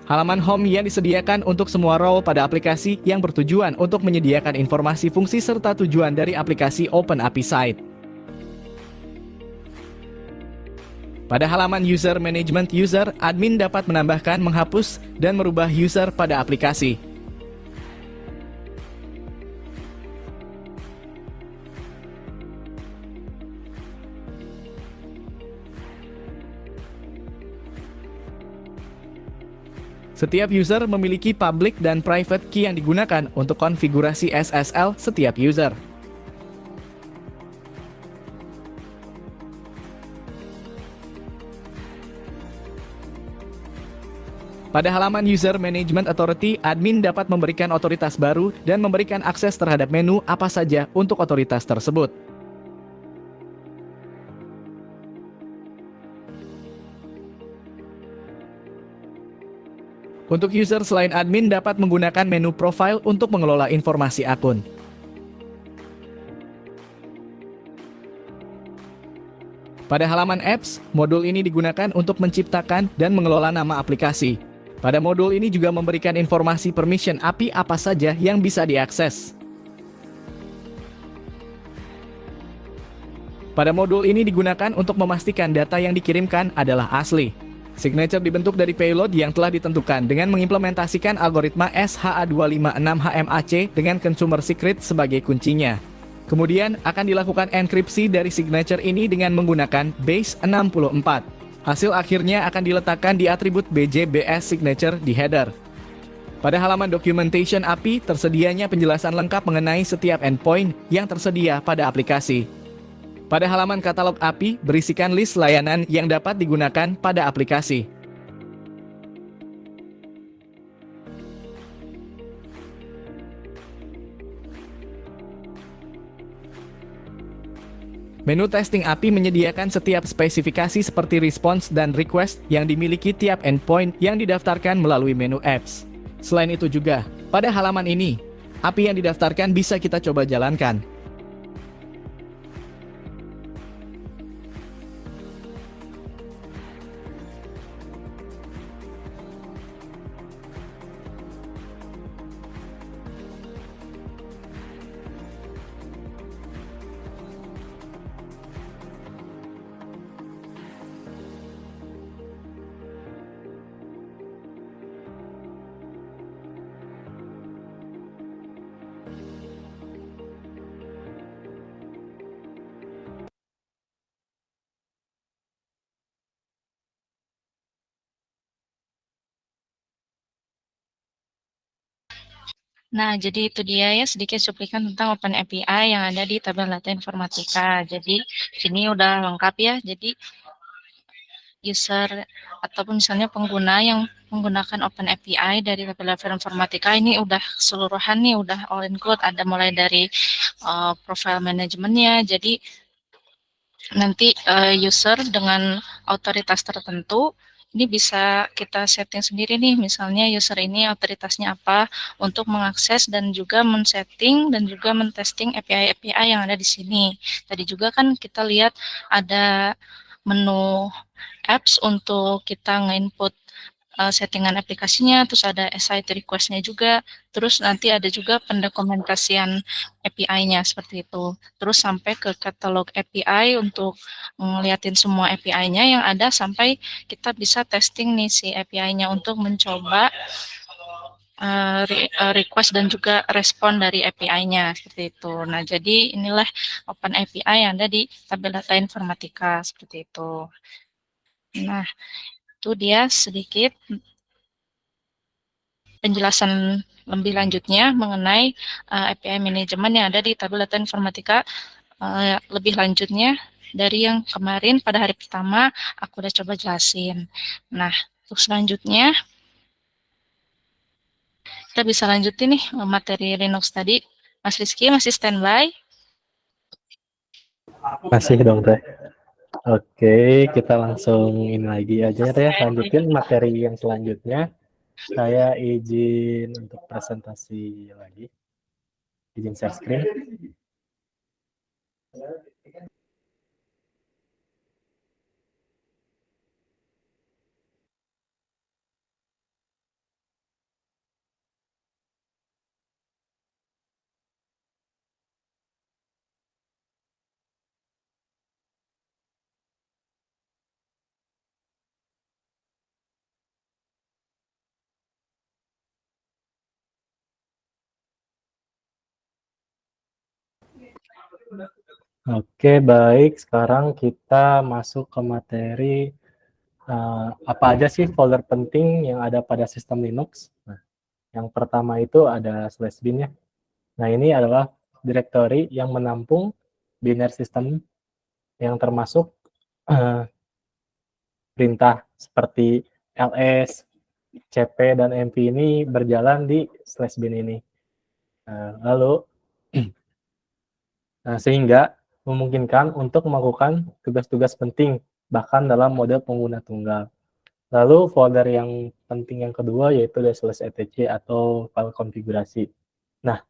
Halaman home yang disediakan untuk semua role pada aplikasi yang bertujuan untuk menyediakan informasi fungsi serta tujuan dari aplikasi Open API Site. Pada halaman User Management User, admin dapat menambahkan, menghapus, dan merubah user pada aplikasi. Setiap user memiliki public dan private key yang digunakan untuk konfigurasi SSL setiap user. Pada halaman User Management Authority, admin dapat memberikan otoritas baru dan memberikan akses terhadap menu apa saja untuk otoritas tersebut. Untuk user selain admin dapat menggunakan menu profile untuk mengelola informasi akun. Pada halaman apps, modul ini digunakan untuk menciptakan dan mengelola nama aplikasi. Pada modul ini juga memberikan informasi permission API apa saja yang bisa diakses. Pada modul ini digunakan untuk memastikan data yang dikirimkan adalah asli. Signature dibentuk dari payload yang telah ditentukan dengan mengimplementasikan algoritma SHA-256-HMAC dengan consumer secret sebagai kuncinya. Kemudian akan dilakukan enkripsi dari signature ini dengan menggunakan base 64. Hasil akhirnya akan diletakkan di atribut BJBS signature di header. Pada halaman documentation API, tersedianya penjelasan lengkap mengenai setiap endpoint yang tersedia pada aplikasi. Pada halaman katalog API, berisikan list layanan yang dapat digunakan pada aplikasi. Menu testing API menyediakan setiap spesifikasi seperti response dan request yang dimiliki tiap endpoint yang didaftarkan melalui menu apps. Selain itu juga, pada halaman ini, API yang didaftarkan bisa kita coba jalankan. Nah, jadi itu dia ya sedikit cuplikan tentang Open API yang ada di tabel data informatika. Jadi sini udah lengkap ya. Jadi user ataupun misalnya pengguna yang menggunakan Open API dari tabel data informatika ini udah keseluruhan nih, udah all include, ada mulai dari profile manajemennya. Jadi nanti user dengan otoritas tertentu ini bisa kita setting sendiri nih, misalnya user ini otoritasnya apa untuk mengakses dan juga men-setting dan juga men-testing API-API yang ada di sini. Tadi juga kan kita lihat ada menu apps untuk kita nge-input settingan aplikasinya, terus ada aside request-nya juga, terus nanti ada juga pendokumentasian API-nya seperti itu. Terus sampai ke katalog API untuk ngeliatin semua API-nya yang ada sampai kita bisa testing nih si API-nya untuk mencoba request dan juga respon dari API-nya seperti itu. Nah, jadi inilah Open API yang ada di tabel data informatika seperti itu. Nah, itu dia sedikit penjelasan lebih lanjutnya mengenai API manajemen yang ada di tabel data informatika. Lebih lanjutnya dari yang kemarin pada hari pertama aku udah coba jelasin. Nah, untuk selanjutnya kita bisa lanjutin nih materi Linux tadi. Mas Rizky masih standby? Masih dong Teh. Oke, kita langsung ini lagi aja ya, lanjutin materi yang selanjutnya. Saya izin untuk presentasi lagi. Izin share screen. Oke, baik. Sekarang kita masuk ke materi apa aja sih folder penting yang ada pada sistem Linux. Nah, yang pertama itu ada /bin ya. Nah, ini adalah directory yang menampung binary system yang termasuk perintah seperti ls, cp, dan mp ini berjalan di /bin ini. Lalu sehingga memungkinkan untuk melakukan tugas-tugas penting bahkan dalam mode pengguna tunggal. Lalu folder yang penting yang kedua yaitu /etc atau file konfigurasi. Nah,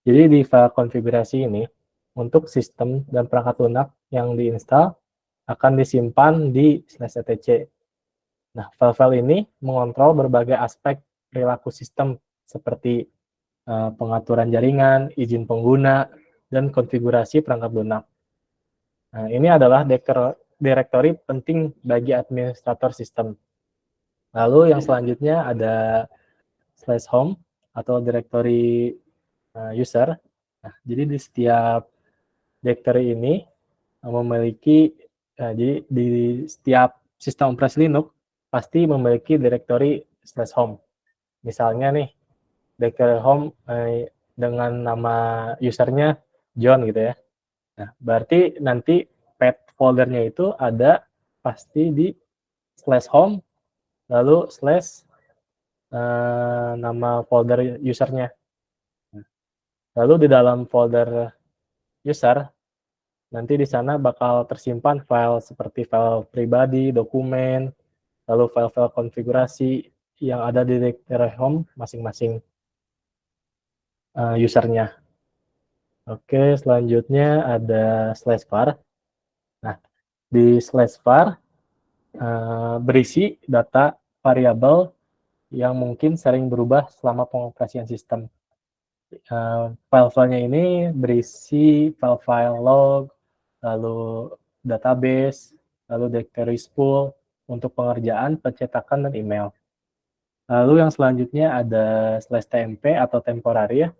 jadi di file konfigurasi ini untuk sistem dan perangkat lunak yang diinstal akan disimpan di /etc. Nah, file-file ini mengontrol berbagai aspek perilaku sistem seperti pengaturan jaringan, izin pengguna, dan konfigurasi perangkat lunak. Nah, ini adalah direktori penting bagi administrator sistem. Lalu yang selanjutnya ada /home atau direktori user. Nah, jadi di setiap direktori ini memiliki, jadi di setiap sistem operasi Linux pasti memiliki direktori /home. Misalnya nih, direktori home dengan nama usernya John gitu ya. Nah, berarti nanti path foldernya itu ada pasti di /home lalu nama folder usernya. Lalu di dalam folder user nanti di sana bakal tersimpan file seperti file pribadi, dokumen, lalu file-file konfigurasi yang ada di directory home masing-masing usernya. Oke, selanjutnya ada /var. Nah, di /var berisi data variabel yang mungkin sering berubah selama pengoperasian sistem. File-filenya ini berisi file-file log, lalu database, lalu directory spool untuk pengerjaan, pencetakan, dan email. Lalu yang selanjutnya ada /tmp atau temporary ya.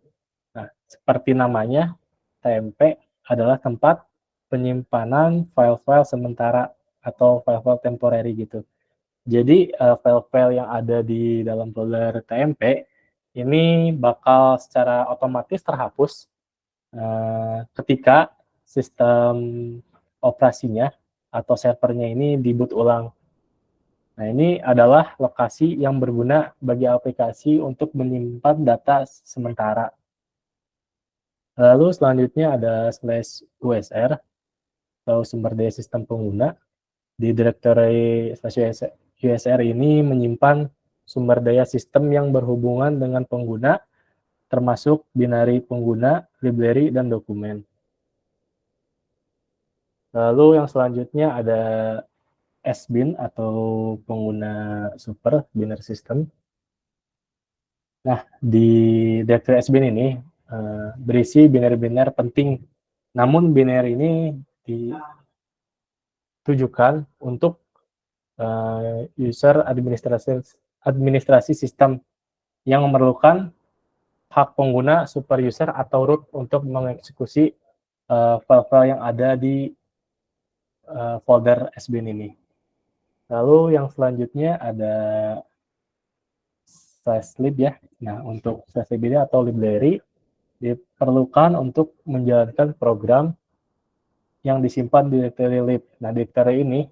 Nah, seperti namanya, TMP adalah tempat penyimpanan file-file sementara atau file-file temporary gitu. Jadi file-file yang ada di dalam folder TMP ini bakal secara otomatis terhapus ketika sistem operasinya atau servernya ini di-boot ulang. Nah, ini adalah lokasi yang berguna bagi aplikasi untuk menyimpan data sementara. Lalu selanjutnya ada /usr atau sumber daya sistem pengguna. Di directory /usr ini menyimpan sumber daya sistem yang berhubungan dengan pengguna, termasuk binary pengguna, library, dan dokumen. Lalu yang selanjutnya ada SBIN atau pengguna super binary system. Nah, di directory SBIN ini berisi binary-binary penting. Namun binary ini ditujukan untuk user administrasi sistem yang memerlukan hak pengguna super user atau root untuk mengeksekusi file-file yang ada di folder SBIN ini. Lalu yang selanjutnya ada /lib ya. Nah, untuk /lib ini atau library diperlukan untuk menjalankan program yang disimpan di directory lib. Nah, directory ini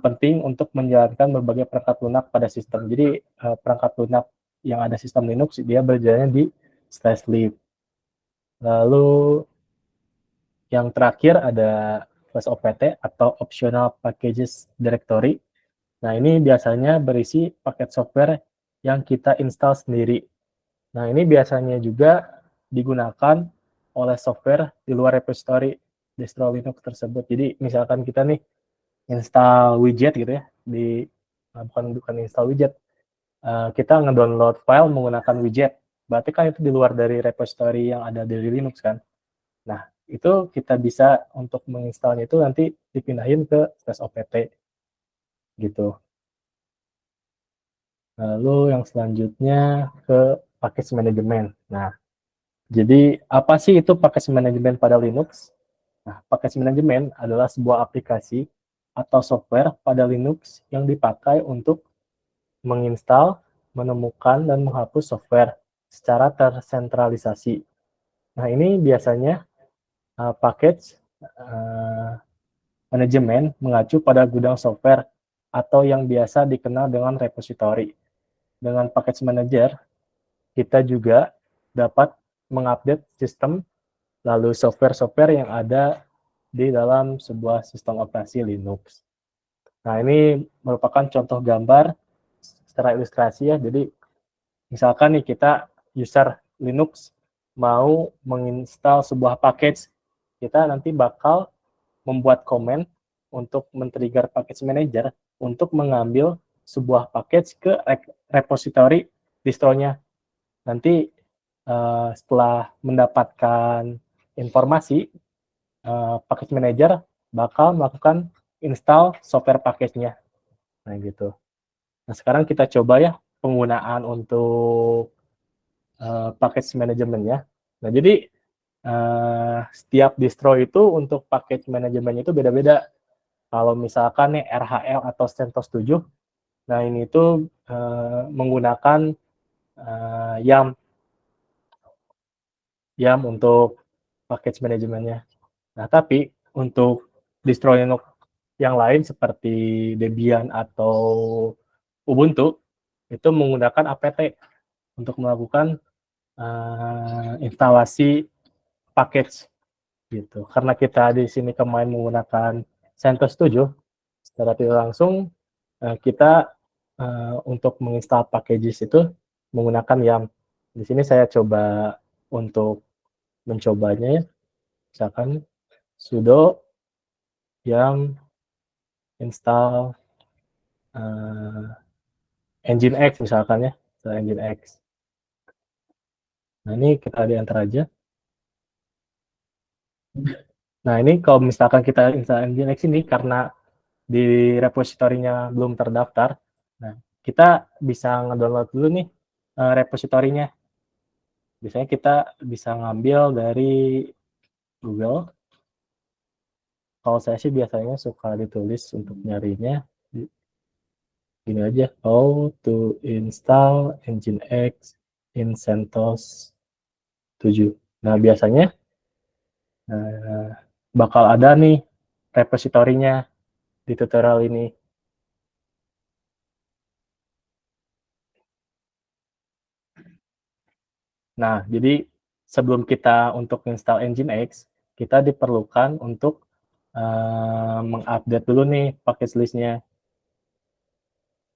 penting untuk menjalankan berbagai perangkat lunak pada sistem. Jadi perangkat lunak yang ada sistem Linux dia berjalannya di /lib. Lalu yang terakhir ada /opt atau optional packages directory. Nah, ini biasanya berisi paket software yang kita install sendiri. Nah, ini biasanya juga digunakan oleh software di luar repository distro Linux tersebut. Jadi, misalkan kita nih install widget gitu ya, bukan install widget, kita ngedownload file menggunakan widget. Berarti kan itu di luar dari repository yang ada di Linux kan. Nah, itu kita bisa untuk menginstalnya itu nanti dipindahin ke /opt gitu. Lalu yang selanjutnya ke package management. Nah, jadi apa sih itu package management pada Linux? Nah, package management adalah sebuah aplikasi atau software pada Linux yang dipakai untuk menginstal, menemukan, dan menghapus software secara tersentralisasi. Nah, ini biasanya package manajemen mengacu pada gudang software atau yang biasa dikenal dengan repository. Dengan package manager, kita juga dapat mengupdate sistem lalu software-software yang ada di dalam sebuah sistem operasi Linux. Nah, ini merupakan contoh gambar secara ilustrasi ya. Jadi, misalkan nih kita user Linux mau menginstal sebuah package, kita nanti bakal membuat komen untuk men-trigger package manager untuk mengambil sebuah package ke repository distronya. Nanti setelah mendapatkan informasi, package manager bakal melakukan install software package-nya. Nah, gitu. Nah, sekarang kita coba ya penggunaan untuk package manajemennya. Nah, jadi setiap distro itu untuk package manajemennya itu beda-beda. Kalau misalkan nih RHL atau CentOS 7, nah ini tuh menggunakan YAM untuk package manajemennya. Nah, tapi untuk distro Linux yang lain seperti Debian atau Ubuntu itu menggunakan apt untuk melakukan instalasi package gitu. Karena kita di sini kemarin menggunakan CentOS 7, secara tidak langsung kita untuk menginstal packages itu menggunakan YAM. Di sini saya coba untuk mencobanya ya. Misalkan sudo yam install Nginx misalkan ya, Nginx. Nah, ini kita di enter aja. Nah, ini kalau misalkan kita install Nginx ini karena di repositorinya belum terdaftar, nah kita bisa ngedownload dulu nih repositorinya. Biasanya kita bisa ngambil dari Google. Kalau saya sih biasanya suka ditulis untuk nyarinya gini aja, how to install Nginx in CentOS 7. Nah, biasanya bakal ada nih repositorinya di tutorial ini. Nah, jadi sebelum kita untuk install Nginx, kita diperlukan untuk mengupdate dulu nih package list-nya.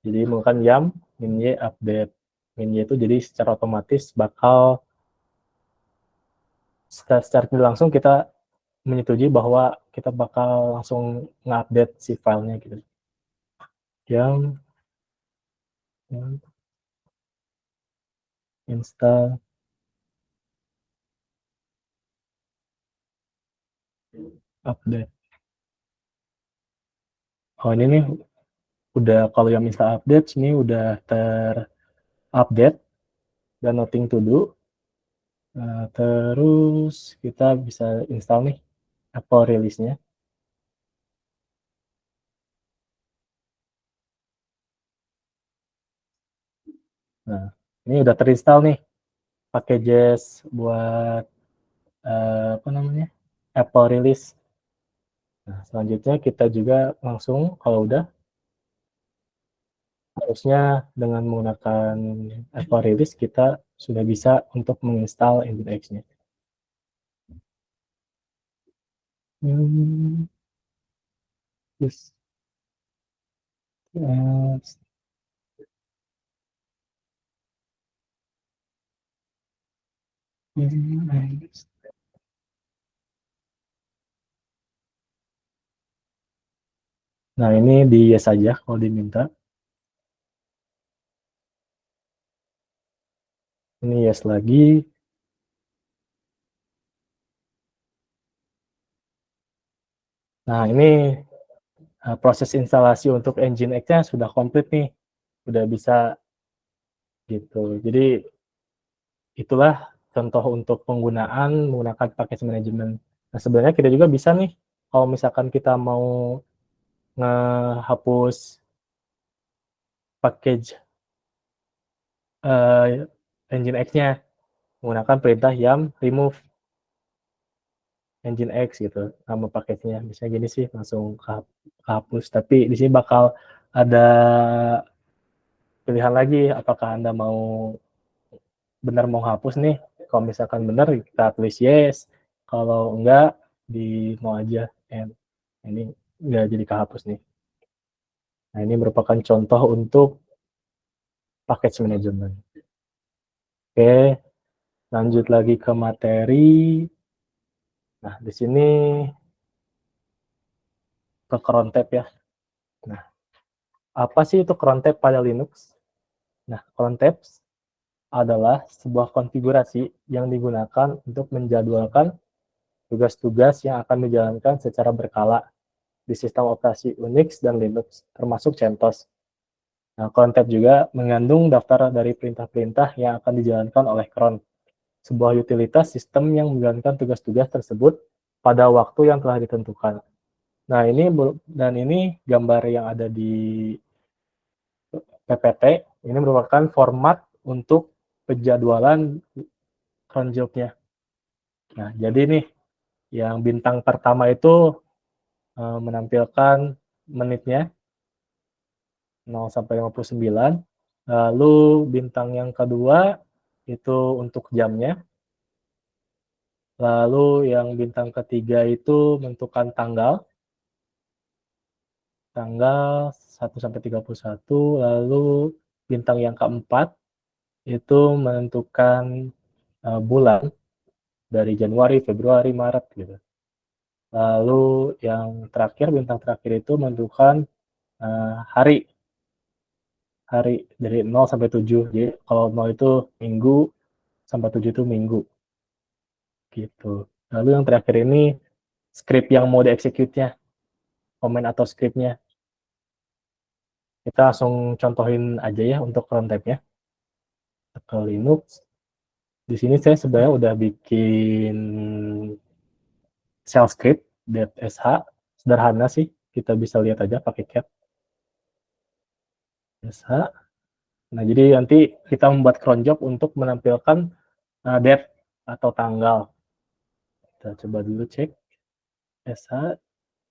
Jadi menggunakan yum min-y update. Min-y itu jadi secara otomatis bakal secara tidak langsung kita menyetujui bahwa kita bakal langsung nge-update si filenya gitu. Yum install update. Oh, ini nih udah, kalau yang install update ini udah terupdate dan nothing to do. Nah, terus kita bisa install nih Apple release-nya. Nah, ini udah terinstall nih packages buat apa namanya, Apple release. Nah, selanjutnya kita juga langsung, kalau udah, harusnya dengan menggunakan Apple release kita sudah bisa untuk menginstal Nginx-nya. Yes. Nah, ini di yes saja kalau diminta. Ini yes lagi. Nah, ini proses instalasi untuk Nginx-nya sudah komplit nih. Sudah bisa gitu. Jadi itulah contoh untuk penggunaan menggunakan package management. Nah, sebenarnya kita juga bisa nih, kalau misalkan kita mau ngehapus package Nginx-nya menggunakan perintah yum remove Nginx gitu, nama package-nya. Bisa gini sih, langsung kehapus. Tapi di sini bakal ada pilihan lagi, apakah Anda benar mau hapus nih. Kalau misalkan benar, kita tulis yes. Kalau enggak, di no aja. Ini enggak jadi kehapus nih. Nah, ini merupakan contoh untuk package management. Oke, lanjut lagi ke materi. Nah, di sini ke cron tab ya. Nah, apa sih itu cron tab pada Linux? Nah, cron tabs adalah sebuah konfigurasi yang digunakan untuk menjadwalkan tugas-tugas yang akan dijalankan secara berkala di sistem operasi Unix dan Linux, termasuk CentOS. Nah, cron tab juga mengandung daftar dari perintah-perintah yang akan dijalankan oleh cron, sebuah utilitas sistem yang menjalankan tugas-tugas tersebut pada waktu yang telah ditentukan. Nah, ini gambar yang ada di PPT, ini merupakan format untuk penjadwalan cron job-nya. Nah, jadi nih, yang bintang pertama itu menampilkan menitnya 0 sampai 59. Lalu bintang yang kedua itu untuk jamnya. Lalu yang bintang ketiga itu menentukan tanggal 1 sampai 31. Lalu bintang yang keempat itu menentukan bulan dari Januari, Februari, Maret gitu. Lalu yang terakhir, bintang terakhir itu menentukan hari dari 0 sampai 7. Jadi kalau 0 itu minggu, sampai 7 itu minggu. Gitu. Lalu yang terakhir ini script yang mau di-execute-nya, komen atau script-nya. Kita langsung contohin aja ya untuk runtime-nya. Ke Linux. Di sini saya sebenarnya udah bikin shell script .sh, sederhana sih, kita bisa lihat aja pakai cat sh. Nah, jadi nanti kita membuat cron job untuk menampilkan date atau tanggal. Kita coba dulu cek SH.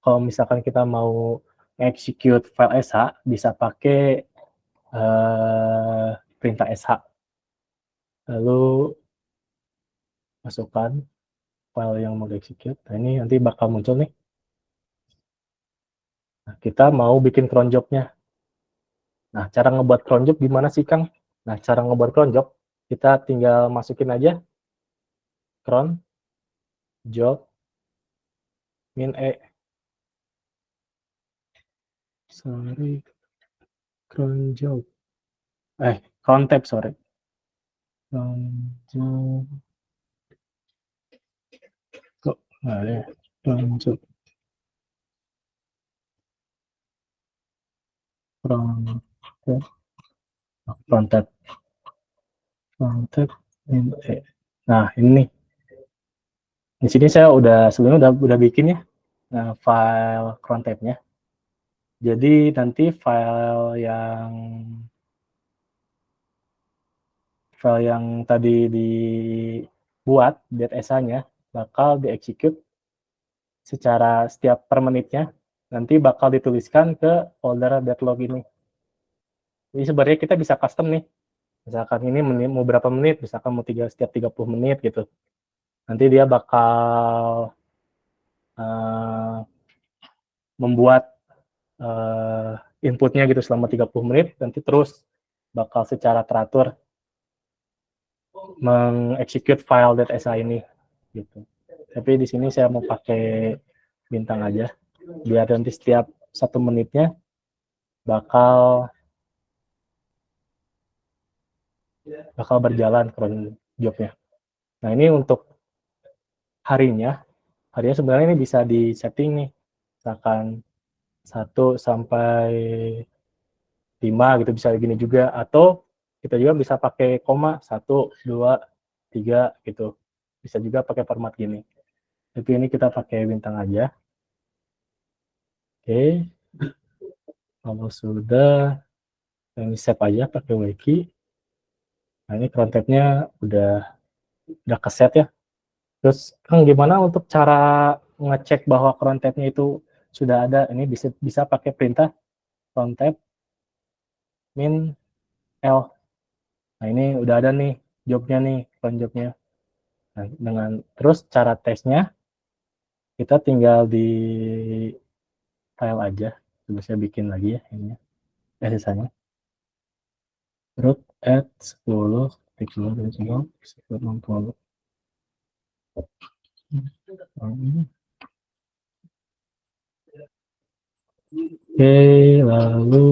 Kalau misalkan kita mau execute file SH, bisa pakai perintah SH. Lalu masukkan file yang mau di-execute. Nah, ini nanti bakal muncul nih. Nah, kita mau bikin cron job-nya. Nah, cara ngebuat cron job gimana sih, Kang? Nah, cara ngebuat cron job, kita tinggal masukin aja cron job min e. Sorry, cron job. Cron tab, sorry. Cron job. Kok nggak ada ya? Cron job. Cron tab. Min e. Nah, ini. Di sini saya sebelumnya udah bikin ya. Nah, file cron tab-nya. Jadi nanti file yang tadi dibuat .sa-nya bakal di-execute secara setiap per menitnya, nanti bakal dituliskan ke folder .log ini. Jadi sebenarnya kita bisa custom nih, misalkan ini mau berapa menit, misalkan mau setiap 30 menit gitu. Nanti dia bakal membuat inputnya gitu selama 30 menit, nanti terus bakal secara teratur mengexecute file .sa ini gitu. Tapi di sini saya mau pakai bintang aja, biar nanti setiap 1 menitnya bakal berjalan cron job-nya. Nah, ini untuk harinya sebenarnya ini bisa di setting nih, misalkan 1 sampai 5 gitu, bisa gini juga, atau kita juga bisa pakai koma 1, 2, 3 gitu. Bisa juga pakai format gini. Tapi ini kita pakai bintang aja. Oke. Kalau sudah, ini save aja pakai wiki. Nah, ini cron tab-nya udah keset ya. Terus Kang, gimana untuk cara ngecek bahwa cron tab-nya itu sudah ada? Ini bisa pakai perintah cron tab min L. Nah, ini udah ada nih jobnya nih, cron jobnya. Nah, terus cara tesnya kita tinggal di file aja. Coba saya bikin lagi ya ini. Sisanya. Root at 10 10 60. Oke, lalu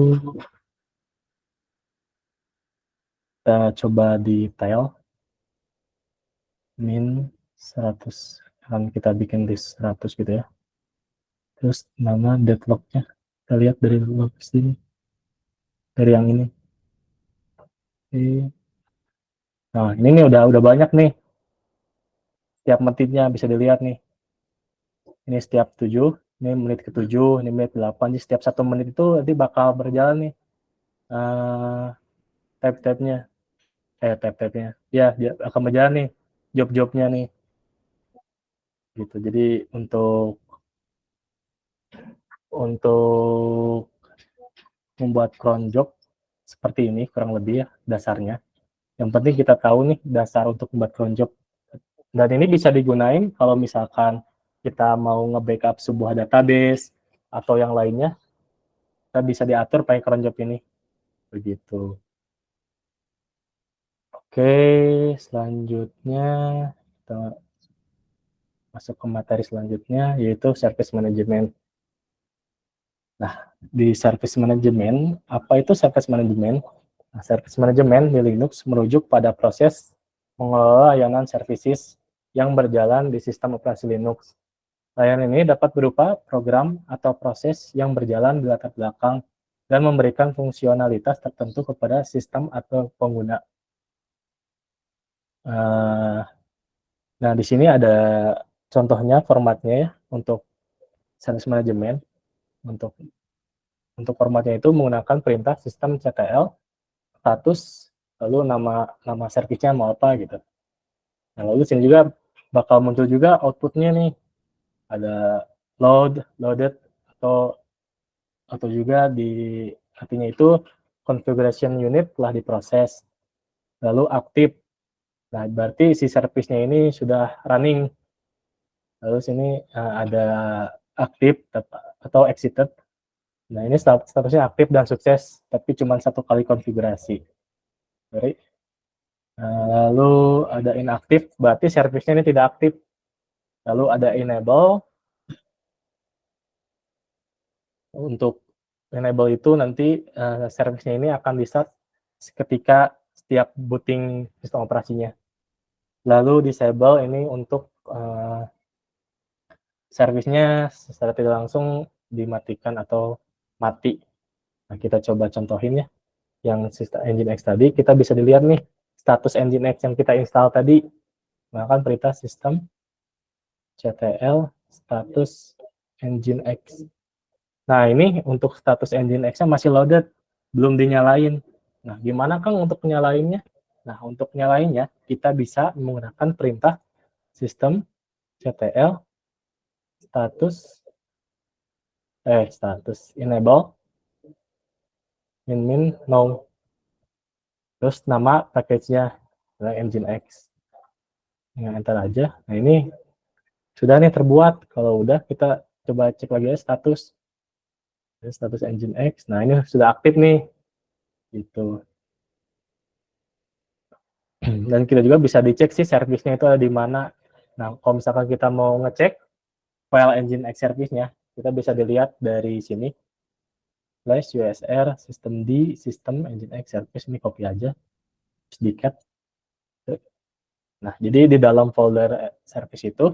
kita coba detail min 100, kan kita bikin list 100 gitu ya. Terus nama deadlock-nya kita lihat dari log sini, dari yang ini. Oke. Nah, ini nih udah banyak nih, setiap menitnya bisa dilihat nih. Ini setiap 7, ini menit ke-7, ini menit ke-8. Jadi setiap 1 menit itu nanti bakal berjalan nih tab-tabnya. Tab-tabnya. Ya, dia akan berjalan nih job-jobnya nih. Gitu. Jadi untuk membuat cron job seperti ini kurang lebih ya dasarnya. Yang penting kita tahu nih dasar untuk membuat cron job. Dan ini bisa digunain kalau misalkan kita mau nge-backup sebuah database atau yang lainnya, kita bisa diatur pakai cron job ini. Begitu. Oke, selanjutnya kita masuk ke materi selanjutnya, yaitu service management. Nah, di service management, apa itu service management? Nah, service management di Linux merujuk pada proses mengelola layanan services yang berjalan di sistem operasi Linux. Layanan ini dapat berupa program atau proses yang berjalan di latar belakang dan memberikan fungsionalitas tertentu kepada sistem atau pengguna. Nah, di sini ada contohnya formatnya ya untuk service management. Untuk formatnya itu menggunakan perintah sistemctl status, lalu nama servisnya mau apa gitu. Nah, lalu sini juga bakal muncul juga outputnya nih, ada loaded, atau juga di artinya itu configuration unit telah diproses, lalu aktif. Nah, berarti si servisnya ini sudah running. Lalu sini ada aktif atau exited. Nah, ini statusnya aktif dan sukses, tapi cuma satu kali konfigurasi. Sorry. Lalu ada inaktif, berarti servisnya ini tidak aktif. Lalu ada enable. Untuk enable itu nanti servisnya ini akan di-start ketika setiap booting sistem operasinya. Lalu disable ini untuk servisnya secara tidak langsung dimatikan atau mati. Nah, kita coba contohin ya. Yang sistem Nginx tadi, kita bisa dilihat nih status Nginx yang kita install tadi. Nah, kan perintah sistem ctl status Nginx. Nah, ini untuk status Nginx-nya masih loaded, belum dinyalain. Nah, gimana Kang untuk nyalainnya? Nah, untuk nyalainnya, kita bisa menggunakan perintah sistem ctl status enable min no. Terus nama package-nya Nginx. Dengan enter aja. Nah, ini sudah nih terbuat. Kalau udah, kita coba cek lagi ya status Nginx. Nah, ini sudah aktif nih. Gitu. Dan kita juga bisa dicek sih servisnya itu ada di mana. Nah, kalau misalkan kita mau ngecek file Nginx service-nya, kita bisa dilihat dari sini. Slash usr systemd system Nginx service, ini copy aja. Sedikit. Nah, jadi di dalam folder service itu,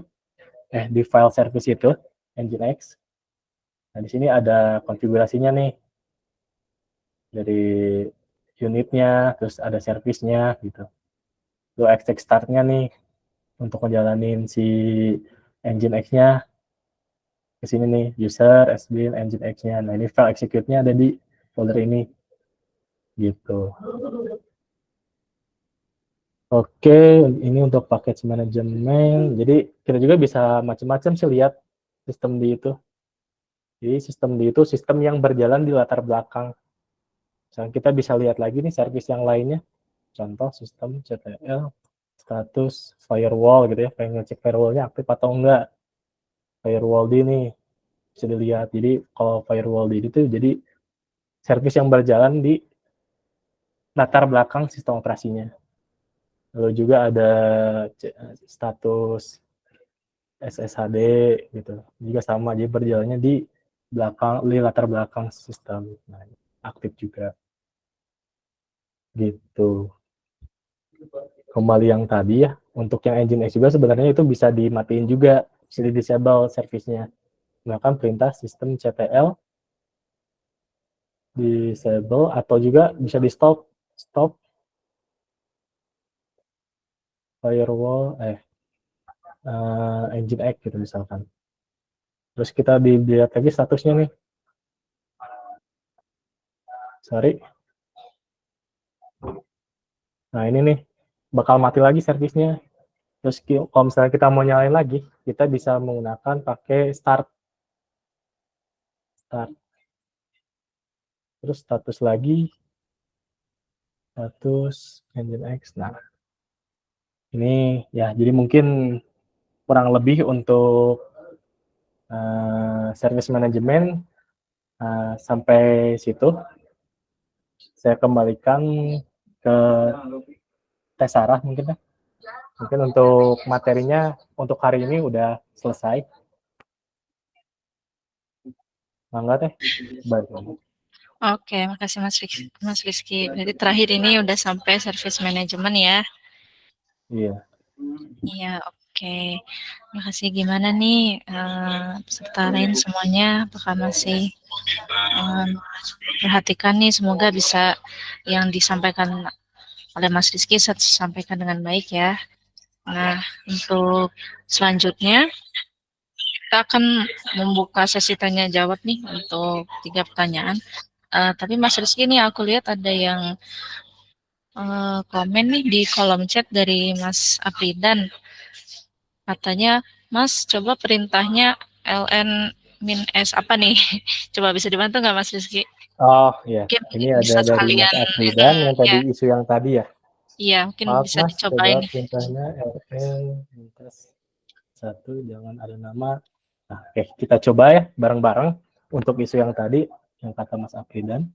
di file service itu, Nginx. Nah, di sini ada konfigurasinya nih. Dari unitnya, terus ada service-nya gitu. Lalu exec start-nya nih, untuk ngejalanin si Nginx-nya. Ke sini nih, user, sbin, Nginx-nya. Nah, ini file execute-nya ada di folder ini. Gitu. Oke, ini untuk package manajemen. Jadi, kita juga bisa macam-macam sih lihat sistem di itu. Jadi, sistem di itu sistem yang berjalan di latar belakang. Misalnya kita bisa lihat lagi nih service yang lainnya. Contoh sistem ctl status firewall gitu ya, pengen ngecek firewall-nya aktif atau enggak. Firewall di nih bisa dilihat. Jadi kalau firewall di itu jadi service yang berjalan di latar belakang sistem operasinya. Lalu juga ada status SSHD gitu. Juga sama, jadi berjalannya di latar belakang sistem. Nah, aktif juga. Gitu. Kembali yang tadi ya, untuk yang Nginx juga sebenarnya itu bisa dimatiin juga, bisa di disable service-nya. Menggunakan perintah sistem ctl disable atau juga bisa di stop firewall Nginx gitu misalkan. Terus kita dilihat lagi statusnya nih. Sorry. Nah, ini nih bakal mati lagi servisnya. Terus kalau misalnya kita mau nyalain lagi, kita bisa menggunakan pakai start. Terus status lagi, status Nginx. Nah, ini ya, jadi mungkin kurang lebih untuk service management sampai situ. Saya kembalikan ke Teh Sarah mungkin ya. Mungkin untuk materinya untuk hari ini udah selesai. Mangga Teh. Baik. Oke, makasih Mas Rizky. Berarti terakhir ini udah sampai service management ya. Iya. Iya, oke. Makasih. Gimana nih peserta lain semuanya? Apakah masih perhatikan nih? Semoga bisa yang disampaikan oleh Mas Rizky sampaikan dengan baik ya. Nah, untuk selanjutnya kita akan membuka sesi tanya jawab nih untuk 3 pertanyaan. Tapi Mas Rizky nih aku lihat ada yang komen nih di kolom chat dari Mas Apridan. Katanya, Mas, coba perintahnya ln min s apa nih? Coba bisa dibantu nggak Mas Rizky? Oh ya, Mungkin ini bisa ada dari Mas sekalian, Afridan yang ya, tadi isu yang tadi ya. iya mungkin Maaf bisa Mas, dicobain coba nih. perintahnya ln minus 1 jangan ada nama. Nah, oke, kita coba ya bareng-bareng untuk isu yang tadi yang kata Mas Afridan.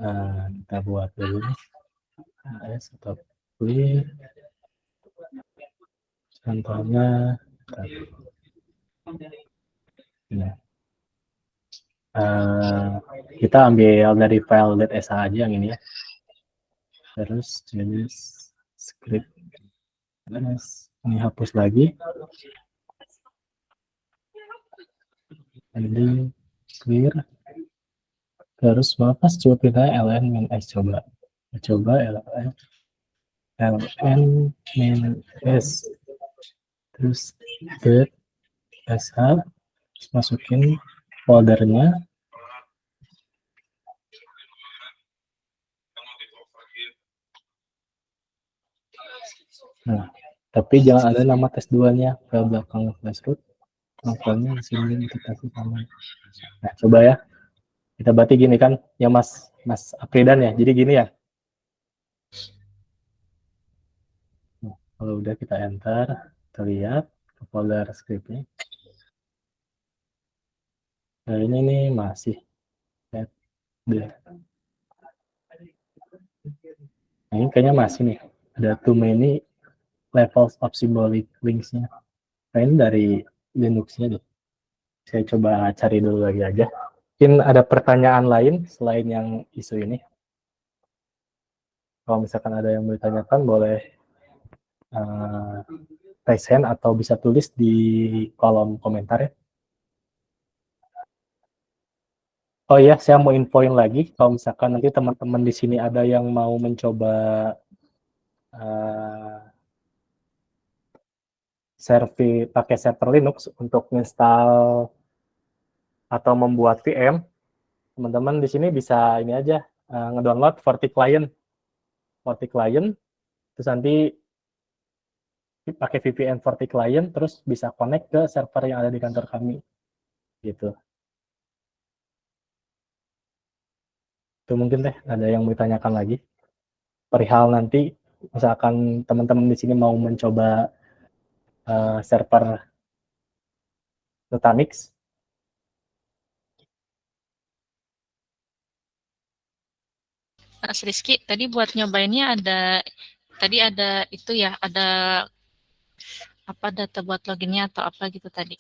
Nah, kita buat dulu nih. AS atau clear. Contohnya nah, kita ambil dari file .sh aja yang ini ya. Terus jenis script. Terus ini hapus lagi. Ending clear. Terus bapak coba perintahnya ln min s coba ln min s terus get sh masukin foldernya. Nah, tapi jangan ada nama tes 2-nya file belakang flash root. Filenya di sini kita kasih sama. Nah, coba ya. Kita berarti gini kan, ya Mas Apridan ya. Jadi gini ya. Nah, kalau udah kita enter, kita lihat ke folder scriptnya. Nah, ini nih masih nah, ini kayaknya masih nih. Ada too many levels of symbolic links-nya. Nah, ini dari Linux-nya deh. Saya coba cari dulu lagi aja. Mungkin ada pertanyaan lain selain yang isu ini. Kalau misalkan ada yang mau ditanyakan, boleh raise hand atau bisa tulis di kolom komentar ya. Oh iya, saya mau infoin lagi, kalau misalkan nanti teman-teman di sini ada yang mau mencoba pakai server Linux untuk install atau membuat VM, teman-teman di sini bisa ini aja ngedownload FortiClient, terus nanti pakai VPN FortiClient, terus bisa connect ke server yang ada di kantor kami, gitu. Itu mungkin deh ada yang mau ditanyakan lagi perihal nanti misalkan teman-teman di sini mau mencoba server Nutanix. Mas Rizky, tadi buat nyobainnya ada itu ya, ada apa data buat loginnya atau apa gitu tadi.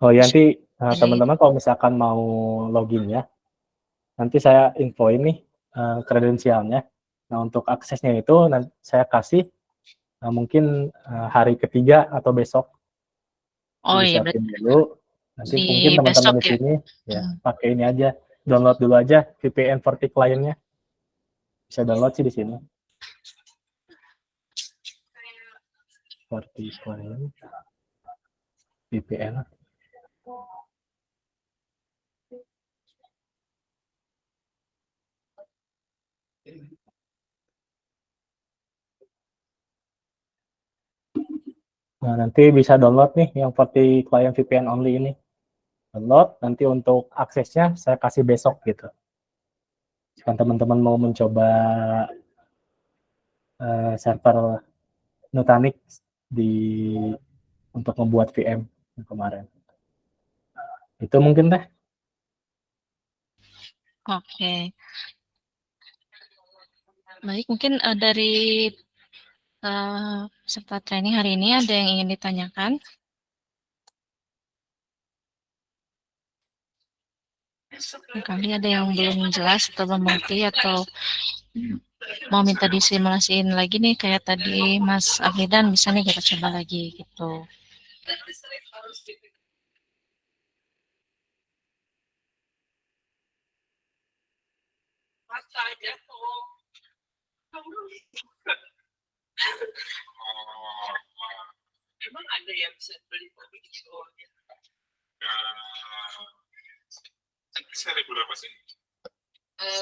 Oh ya, nanti Ada teman-teman kalau misalkan mau login ya, nanti saya infoin nih kredensialnya. Nah, untuk aksesnya itu nanti saya kasih mungkin hari ketiga atau besok. Oh iya, Disiapin dulu. Nanti di mungkin besok teman-teman di ya. sini ya pakai ini aja, download dulu aja VPN FortiClient-nya. Bisa download sih di sini. FortiClient VPN. Nah, nanti bisa download nih yang FortiClient VPN only ini. Download, nanti untuk aksesnya saya kasih besok gitu. Jika teman-teman mau mencoba server Nutanix untuk membuat VM kemarin. Itu mungkin teh. Oke. Baik, mungkin dari peserta training hari ini ada yang ingin ditanyakan? Kali ada yang belum jelas atau belum mengerti atau mau minta disimulasiin lagi nih kayak tadi Mas Afridan, bisa nih kita coba lagi gitu. Emang ada yang bisa beli kopi di sekolahnya? Seri berapa sih?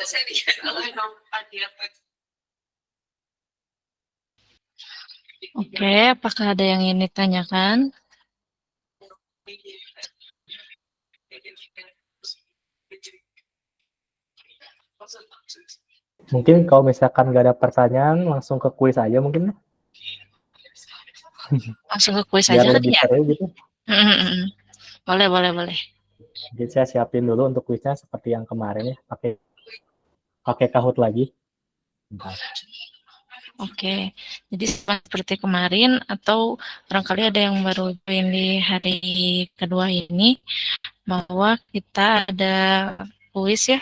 Seri kalau ada Oke, apakah ada yang ingin ditanyakan? Mungkin kalau misalkan nggak ada pertanyaan, langsung ke kuis aja mungkin, Langsung ke kuis biar aja lebih kali ya? seru gitu. Boleh, boleh, boleh. Jadi saya siapin dulu untuk kuisnya seperti yang kemarin ya, pakai pakai Kahoot lagi. Bentar. Oke, jadi sama seperti kemarin atau barangkali ada yang baru join di hari kedua ini, bahwa kita ada kuis ya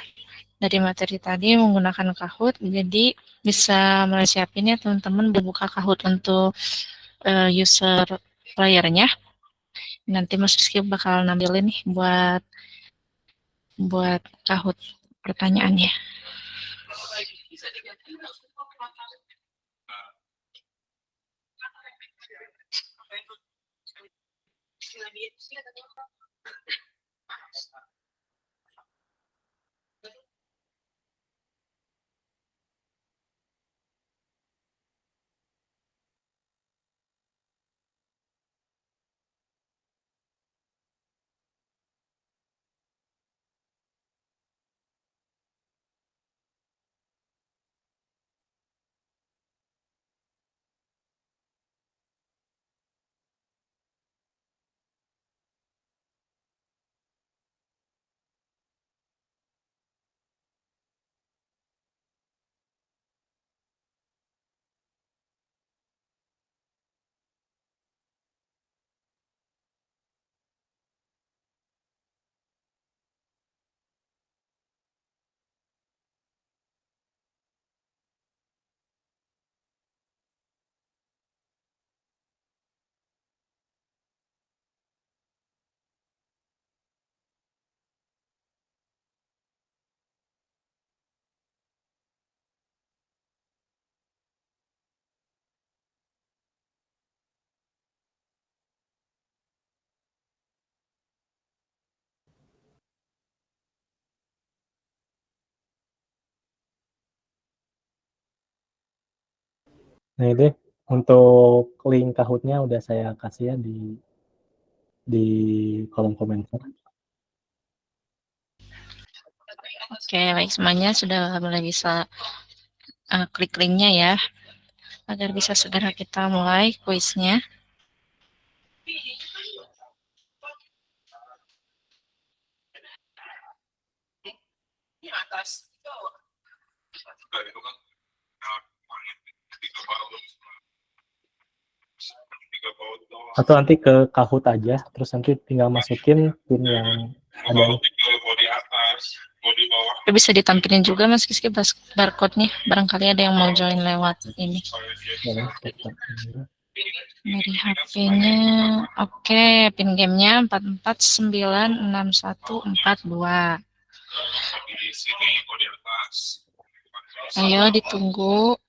dari materi tadi menggunakan Kahoot, jadi bisa mulai siapin ya teman-teman buka Kahoot untuk user playernya. Nanti Mas Rizky bakal nampilin nih buat Kahoot pertanyaannya. Nah itu untuk link Kahoot-nya udah saya kasih ya di kolom komentar. Oke, baik semuanya sudah mulai bisa klik linknya ya, agar bisa segera kita mulai kuisnya. Atau nanti ke Kahoot aja, terus nanti tinggal masukin pin yang ada. Bisa ditampilin juga Mas Rizky barcode-nya, barangkali ada yang mau join lewat ini. Dari HP-nya, oke, pin gamenya 44964142. Ayo ditunggu.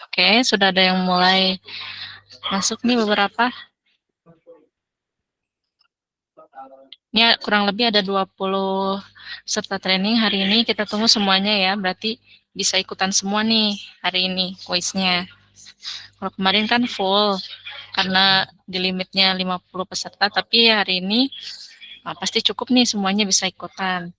Oke, sudah ada yang mulai masuk nih beberapa. Ini kurang lebih ada 20 peserta training hari ini. Kita tunggu semuanya ya. Berarti bisa ikutan semua nih hari ini kuisnya. Kalau kemarin kan full karena di limitnya 50 peserta, tapi hari ini pasti cukup nih semuanya bisa ikutan.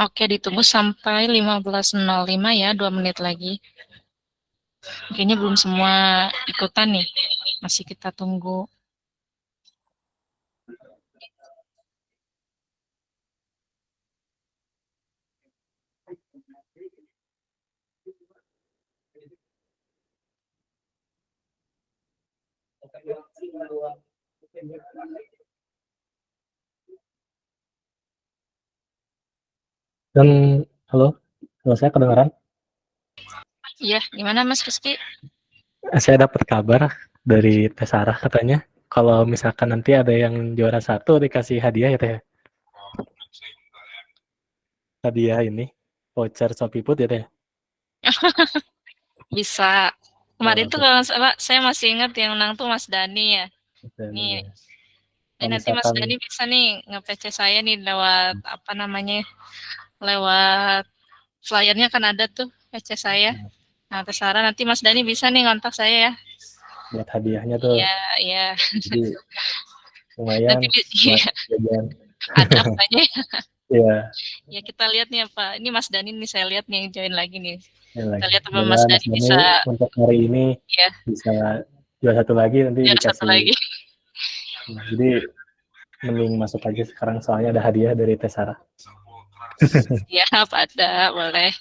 Oke, ditunggu sampai 15.05 ya, 2 menit lagi. Kayaknya belum semua ikutan nih. Masih kita tunggu. Dan halo, halo saya kedengaran? Iya, gimana Mas Rizky? Saya dapat kabar dari Teh Sarah katanya kalau misalkan nanti ada yang juara satu dikasih hadiah ya Teh. Hadiah ini voucher Shopee Food ya Teh. Bisa. Kemarin Oh, tuh kalau nggak salah, saya masih ingat yang menang tuh Mas Dani ya. dan Nih, ya. ini Kalau nanti Mas misalkan Dani bisa nih nge-PC saya nih lewat apa namanya? Lewat flyernya kan ada tuh PC saya. Nah, terserah nanti Mas Dani bisa nih ngontak saya ya. buat hadiahnya tuh, Iya, iya. jadi lumayan Nanti buat iya, jajan. ada apanya ya? Iya, Ya kita lihat nih apa. Ini Mas Dani nih saya lihat nih yang join lagi nih. ya Kita lagi. lihat apa Mas Semoga Mas Dani Dani bisa untuk hari ini ya bisa juara satu lagi nanti juara satu dikasih. lagi. Nah, jadi mending masuk aja sekarang soalnya ada hadiah dari Teh Sarah. Siap, ada, boleh.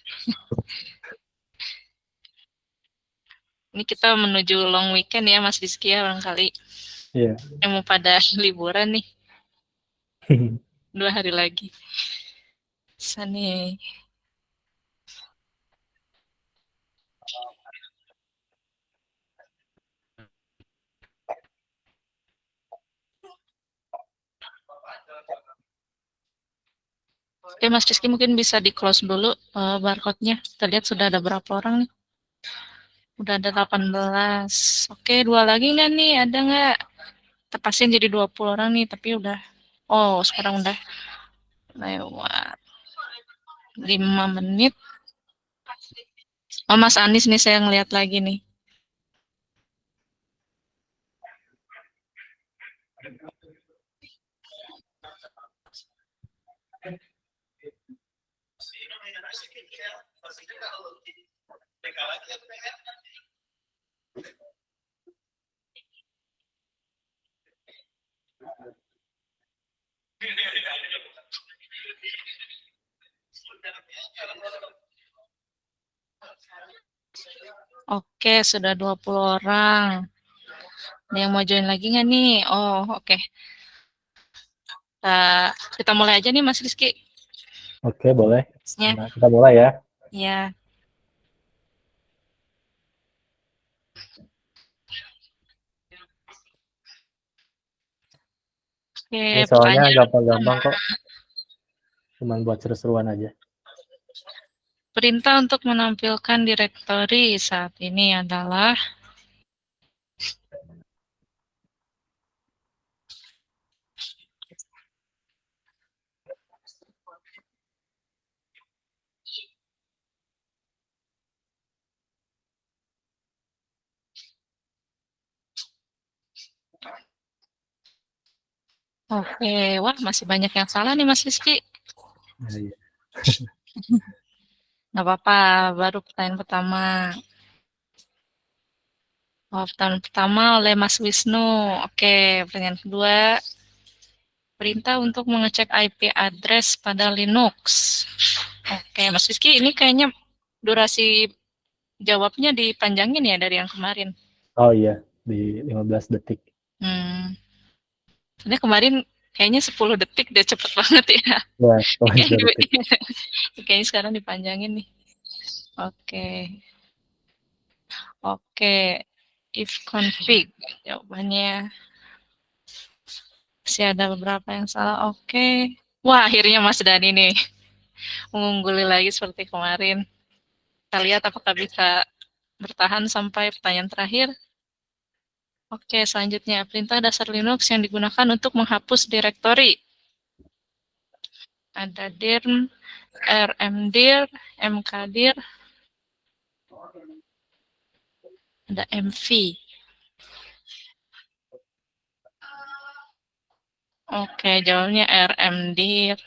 Ini kita menuju long weekend ya Mas Rizky ya barangkali. Iya. Yang mau pada liburan nih, 2 hari lagi. Bisa nih. Oke Mas Rizky mungkin bisa di close dulu barcode-nya. Kita lihat sudah ada berapa orang nih. Udah ada 18. Oke, 2 lagi nggak nih? Ada nggak? Terpasin jadi 20 orang nih, tapi udah. Oh, sekarang udah lewat 5 menit. Oh, Mas Anis nih saya ngeliat lagi nih. Oke, sudah 20 orang. Ada yang mau join lagi nggak nih? Oh, oke. Kita mulai aja nih Mas Rizky. Oke, boleh. Ya, Nah, kita mulai ya. ya. Oke, Ini soalnya pertanyaan pertama. gampang-gampang kok. Cuman buat seru-seruan aja. Perintah untuk menampilkan direktori saat ini adalah oke, wah masih banyak yang salah nih Mas Rizky. Nah, iya. Nggak apa-apa, baru pertanyaan pertama. Oh, pertanyaan pertama oleh Mas Wisnu. Oke, pertanyaan kedua. Perintah untuk mengecek IP address pada Linux. Oke, Mas Rizky, ini kayaknya durasi jawabnya dipanjangin ya dari yang kemarin. Oh iya, di 15 detik. Hmm, Soalnya kemarin kayaknya 10 detik udah cepet banget ya. Ya, Ini 15 kayaknya, detik. kayaknya sekarang dipanjangin nih. Oke, oke. If config, jawabannya masih ada beberapa yang salah. Oke. Wah, akhirnya Mas Dani nih mengungguli lagi seperti kemarin. Kita lihat apakah bisa bertahan sampai pertanyaan terakhir. Oke, selanjutnya perintah dasar Linux yang digunakan untuk menghapus direktori. Ada dirm, rmdir, mkdir, ada mv. Oke, jawabnya rmdir.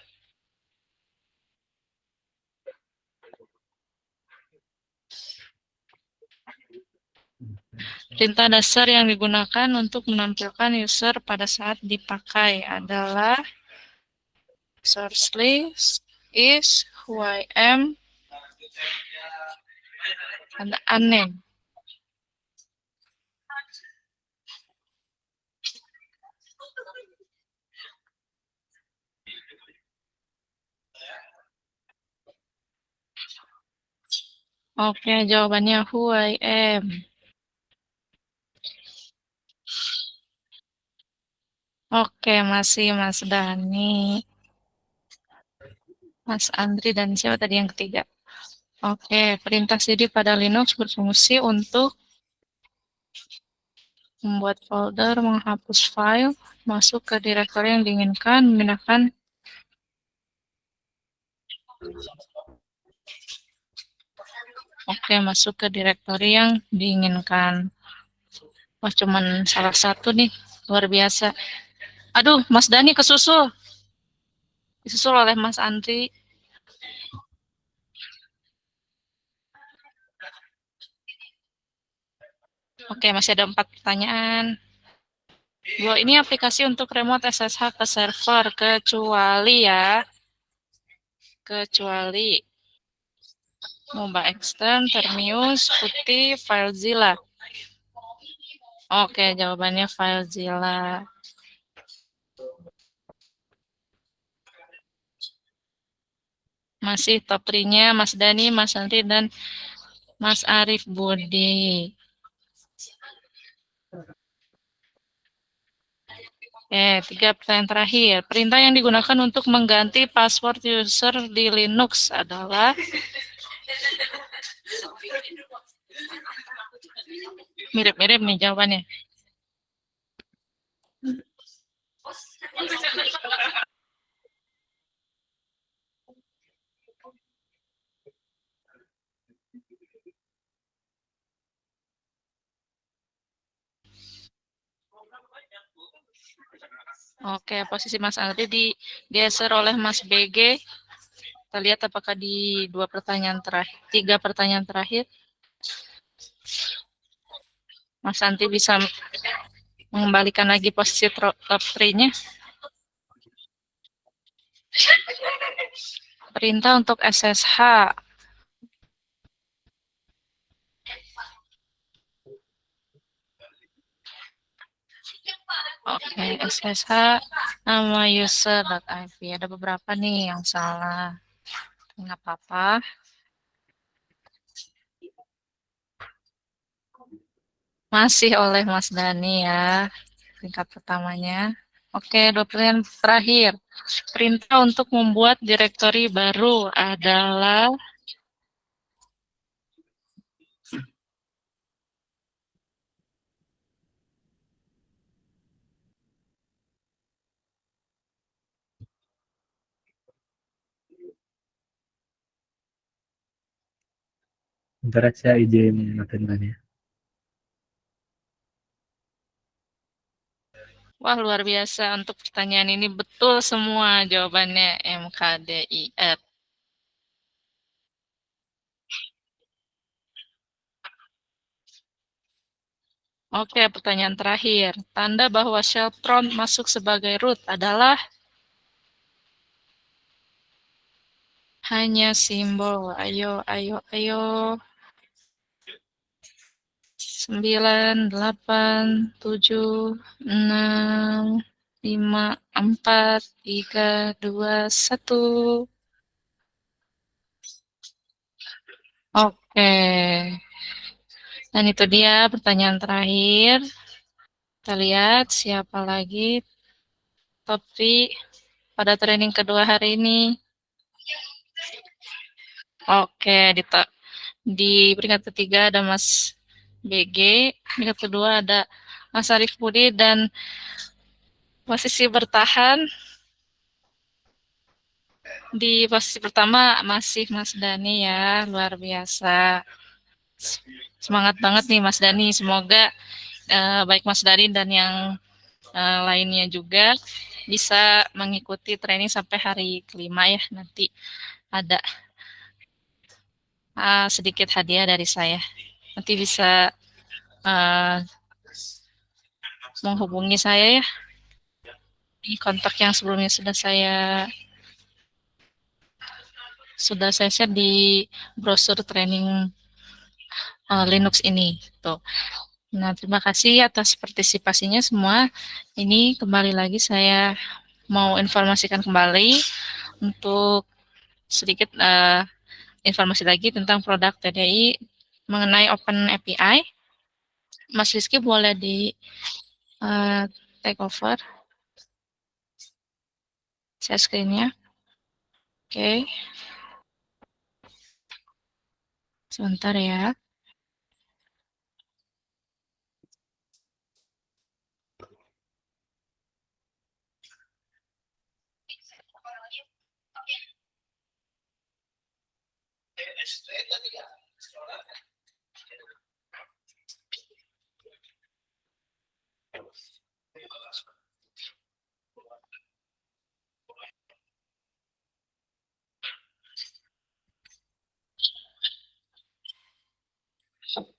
Perintah dasar yang digunakan untuk menampilkan user pada saat dipakai adalah source list is who I am and unnamed. Oke, jawabannya who I am. Oke, masih Mas Dani, Mas Andri, dan siapa tadi yang ketiga? Oke, perintah cd pada Linux berfungsi untuk membuat folder, menghapus file, masuk ke direktori yang diinginkan, memindahkan. Oke, masuk ke direktori yang diinginkan. Wah, cuman salah satu nih, luar biasa. Aduh, Mas Dani kesusul. Disusul oleh Mas Andri. Oke, masih ada 4 pertanyaan. Bahwa ini aplikasi untuk remote SSH ke server, kecuali Moba Extern, Termius, Putih, FileZilla. Oke, jawabannya FileZilla. Masih top 3-nya Mas Dani, Mas Andri, dan Mas Arif Budi. Oke, 3 pertanyaan terakhir. Perintah yang digunakan untuk mengganti password user di Linux adalah mirip-mirip nih jawabannya. Oke, posisi Mas Andri digeser oleh Mas BG. Kita lihat apakah di 3 pertanyaan terakhir Mas Andri bisa mengembalikan lagi posisi top 3-nya. Perintah untuk SSH. Oke, SSH nama user.ip. Ada beberapa nih yang salah. Nggak apa-apa. Masih oleh Mas Dani ya, tingkat pertamanya. Oke, 2 pertanyaan terakhir. Perintah untuk membuat direktori baru adalah Bentar ya, saya izin materinya. wah, luar biasa. Untuk pertanyaan ini betul semua jawabannya MKDIR. Oke, pertanyaan terakhir. Tanda bahwa shell prompt masuk sebagai root adalah hanya simbol. Ayo, ayo, ayo. 9, 8, 7, 6, 5, 4, 3, 2, 1. Oke. Dan itu dia pertanyaan terakhir. Kita lihat siapa lagi top 3 pada training kedua hari ini. Oke, di peringkat ketiga ada Mas BG, peringkat kedua ada Mas Arif Budi, dan posisi bertahan di posisi pertama masih Mas Dani ya, luar biasa. Semangat banget nih Mas Dani, semoga baik Mas Dani dan yang lainnya juga bisa mengikuti training sampai hari kelima ya, nanti ada sedikit hadiah dari saya. Nanti bisa menghubungi saya ya di kontak yang sebelumnya sudah saya share di brosur training Linux ini. Tuh. Nah, terima kasih atas partisipasinya semua. Ini kembali lagi saya mau informasikan kembali untuk sedikit informasi lagi tentang produk TDI mengenai Open API. Mas Rizky boleh di take over share screen-nya. Oke. Sebentar ya.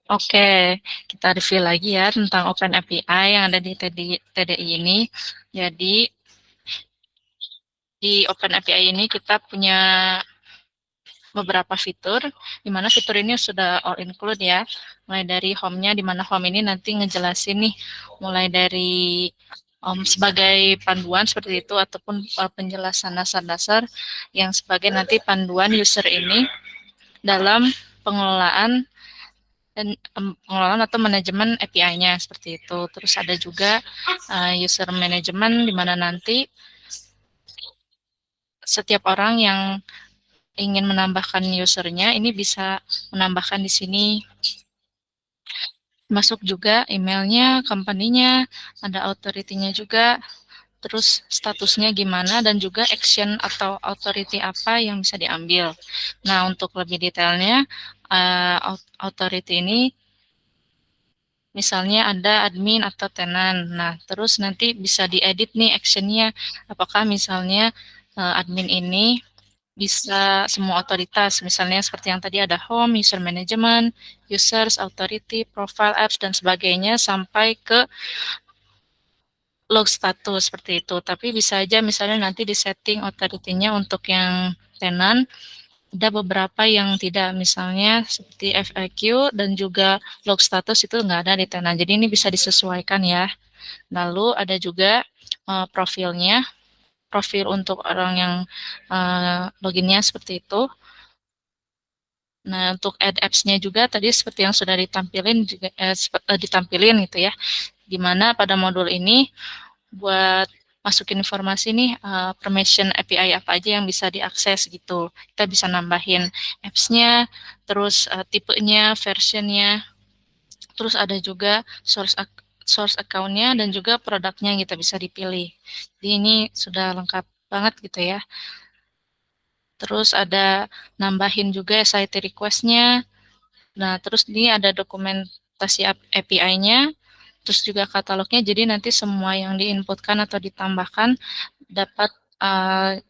Oke, kita review lagi ya tentang Open API yang ada di TDI ini. Jadi, di Open API ini kita punya beberapa fitur, di mana fitur ini sudah all include ya. Mulai dari home-nya, di mana home ini nanti ngejelasin nih, mulai dari sebagai panduan seperti itu, ataupun penjelasan dasar-dasar yang sebagai nanti panduan user ini dalam pengelolaan atau manajemen API-nya seperti itu. Terus ada juga user management di mana nanti setiap orang yang ingin menambahkan usernya ini bisa menambahkan di sini. Masuk juga emailnya, company-nya, ada authority-nya juga, terus statusnya gimana, dan juga action atau authority apa yang bisa diambil. Nah, untuk lebih detailnya, authority ini misalnya ada admin atau tenan. Nah, terus nanti bisa diedit nih actionnya. Apakah misalnya admin ini bisa semua otoritas, misalnya seperti yang tadi ada home, user management, users, authority, profile apps, dan sebagainya, sampai ke log status seperti itu. Tapi bisa aja misalnya nanti di setting authority-nya untuk yang tenan, ada beberapa yang tidak, misalnya seperti FAQ dan juga log status itu nggak ada di tenan. Jadi ini bisa disesuaikan ya. Lalu ada juga profilnya, profil untuk orang yang loginnya seperti itu. Nah, untuk add apps-nya juga tadi seperti yang sudah ditampilin juga ditampilin gitu ya. Dimana pada modul ini buat masukin informasi nih permission API apa aja yang bisa diakses gitu. Kita bisa nambahin apps-nya, terus tipenya, versionnya, terus ada juga source account-nya dan juga produknya yang kita bisa dipilih. Jadi ini sudah lengkap banget gitu ya. Terus ada nambahin juga SIT request-nya. Nah, terus ini ada dokumentasi API-nya, terus juga katalognya. Jadi nanti semua yang diinputkan atau ditambahkan dapat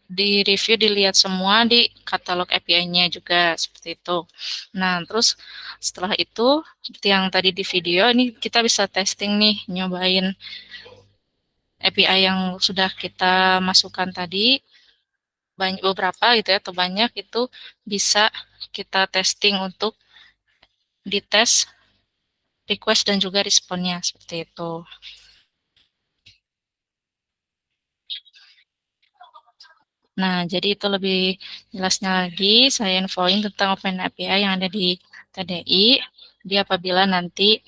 di-review, dilihat semua di katalog API-nya juga, seperti itu. Nah, terus setelah itu, seperti yang tadi di video, ini kita bisa testing nih, nyobain API yang sudah kita masukkan tadi, beberapa gitu ya, atau banyak, itu bisa kita testing untuk dites request dan juga responnya, seperti itu. Nah, jadi itu lebih jelasnya lagi, saya infoin tentang Open API yang ada di TDI. Jadi apabila nanti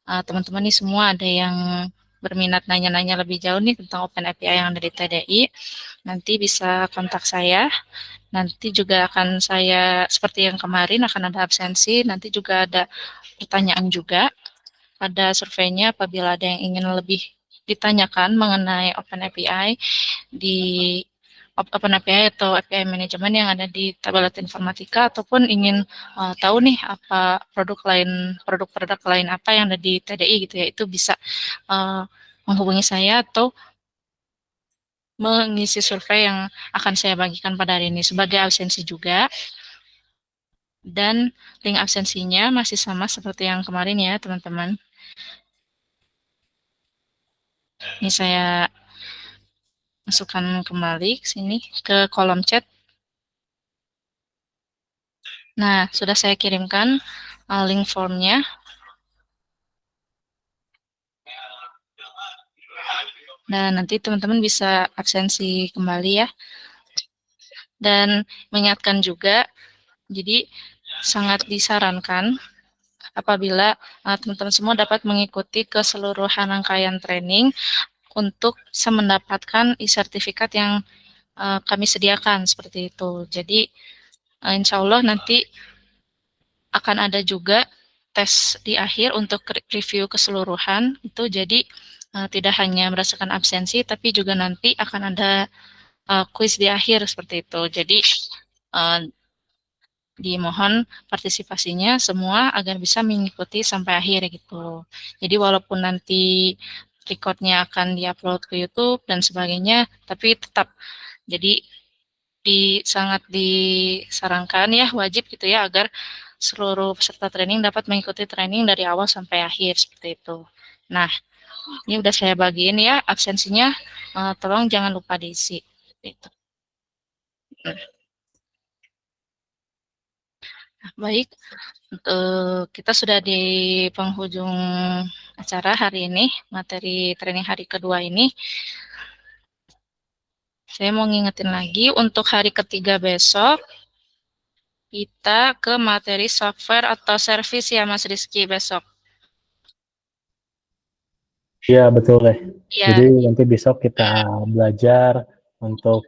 teman-teman nih semua ada yang berminat nanya-nanya lebih jauh nih tentang Open API yang ada di TDI, nanti bisa kontak saya. Nanti juga akan saya, seperti yang kemarin, akan ada absensi, nanti juga ada pertanyaan juga, ada surveinya apabila ada yang ingin lebih ditanyakan mengenai Open API di Open API atau API manajemen yang ada di tablet informatika, ataupun ingin tahu nih apa produk-produk lain apa yang ada di TDI gitu ya, itu bisa menghubungi saya atau mengisi survei yang akan saya bagikan pada hari ini sebagai absensi juga. Dan link absensinya masih sama seperti yang kemarin ya teman-teman. Ini saya masukkan kembali ke sini ke kolom chat. Nah, sudah saya kirimkan link formnya. Dan nanti teman-teman bisa absensi kembali ya. Dan mengingatkan juga, jadi sangat disarankan apabila teman-teman semua dapat mengikuti keseluruhan rangkaian training untuk bisa mendapatkan e-sertifikat yang kami sediakan seperti itu. Jadi insya Allah nanti akan ada juga tes di akhir untuk review keseluruhan itu. Jadi tidak hanya berdasarkan absensi, tapi juga nanti akan ada kuis di akhir seperti itu. Jadi dimohon partisipasinya semua agar bisa mengikuti sampai akhir gitu. Jadi walaupun nanti recordnya akan diupload ke YouTube dan sebagainya, tapi tetap jadi sangat disarankan ya, wajib gitu ya, agar seluruh peserta training dapat mengikuti training dari awal sampai akhir seperti itu. Nah, ini udah saya bagiin ya absensinya, tolong jangan lupa diisi. Gitu. Baik, kita sudah di penghujung acara hari ini, materi training hari kedua ini. Saya mau ngingetin lagi, untuk hari ketiga besok, kita ke materi software atau service ya Mas Rizky besok. Iya, betul deh. Ya. Jadi nanti besok kita belajar untuk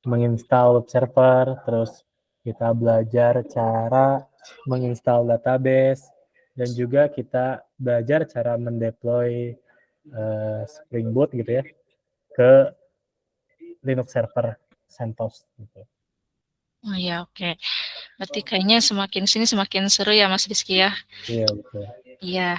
menginstal web server, terus kita belajar cara menginstal database, dan juga kita belajar cara mendeploy Spring Boot gitu ya ke Linux server CentOS gitu. Oh ya, oke. Berarti kayaknya semakin sini semakin seru ya Mas Rizky ya. Iya, betul. Iya,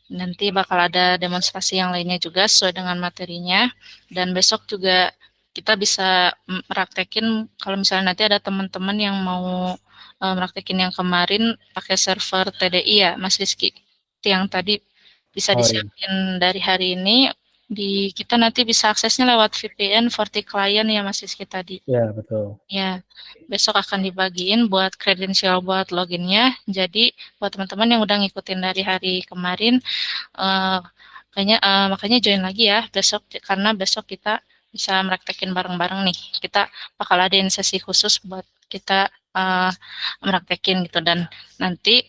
nanti bakal ada demonstrasi yang lainnya juga sesuai dengan materinya. Dan besok juga kita bisa meraktekin kalau misalnya nanti ada teman-teman yang mau meraktekin yang kemarin pakai server TDI ya, Mas Rizky. Yang tadi bisa disiapin dari hari ini, kita nanti bisa aksesnya lewat VPN FortiClient ya Mas Rizky tadi. Iya, betul. Ya, besok akan dibagiin buat kredensial buat loginnya. Jadi buat teman-teman yang udah ngikutin dari hari kemarin, makanya join lagi ya besok, karena besok kita bisa meraktekin bareng-bareng nih. Kita bakal adain sesi khusus buat kita meraktekin gitu. Dan nanti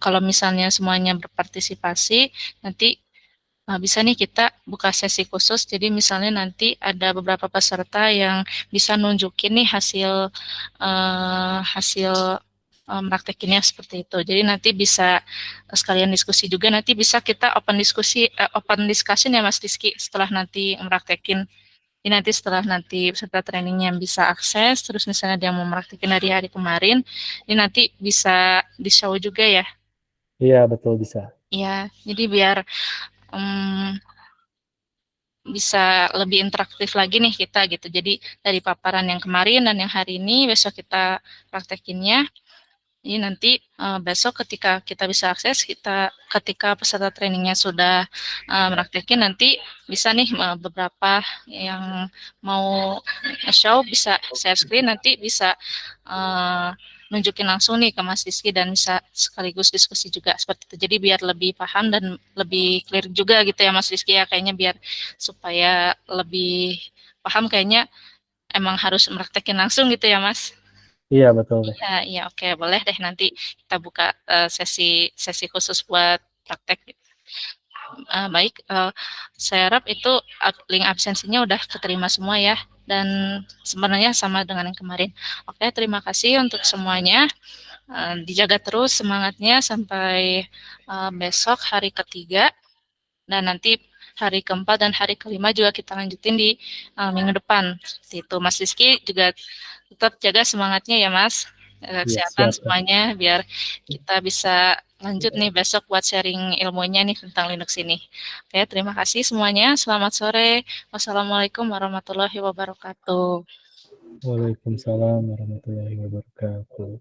kalau misalnya semuanya berpartisipasi, nanti bisa nih kita buka sesi khusus. Jadi misalnya nanti ada beberapa peserta yang bisa nunjukin nih hasil meraktekinnya seperti itu. Jadi nanti bisa sekalian diskusi juga. Nanti bisa kita open discussion ya Mas Rizky setelah nanti meraktekin. Jadi nanti setelah nanti peserta trainingnya bisa akses, terus misalnya dia mau meraktekin dari hari kemarin, ini nanti bisa di-show juga ya. Iya, betul, bisa. Ya, jadi biar bisa lebih interaktif lagi nih kita gitu. Jadi dari paparan yang kemarin dan yang hari ini, besok kita praktekinnya. Ini nanti besok ketika kita bisa akses, ketika peserta trainingnya sudah meraktekin, nanti bisa nih beberapa yang mau show bisa share screen, nanti bisa nunjukin langsung nih ke Mas Rizky dan bisa sekaligus diskusi juga seperti itu. Jadi biar lebih paham dan lebih clear juga gitu ya Mas Rizky ya, kayaknya biar supaya lebih paham kayaknya emang harus meraktekin langsung gitu ya Mas. Iya, betul deh. Iya, oke, boleh deh nanti kita buka sesi khusus buat praktek. Baik, saya harap itu link absensinya udah keterima semua ya, dan sebenarnya sama dengan yang kemarin. Oke, terima kasih untuk semuanya. Dijaga terus semangatnya sampai besok hari ketiga, dan nanti hari keempat dan hari kelima juga kita lanjutin di minggu depan. Seperti itu, Mas Rizky juga tetap jaga semangatnya ya Mas. Kesehatan semuanya biar kita bisa lanjut nih besok buat sharing ilmunya nih tentang Linux ini. Oke, terima kasih semuanya. Selamat sore. Wassalamualaikum warahmatullahi wabarakatuh. Waalaikumsalam warahmatullahi wabarakatuh.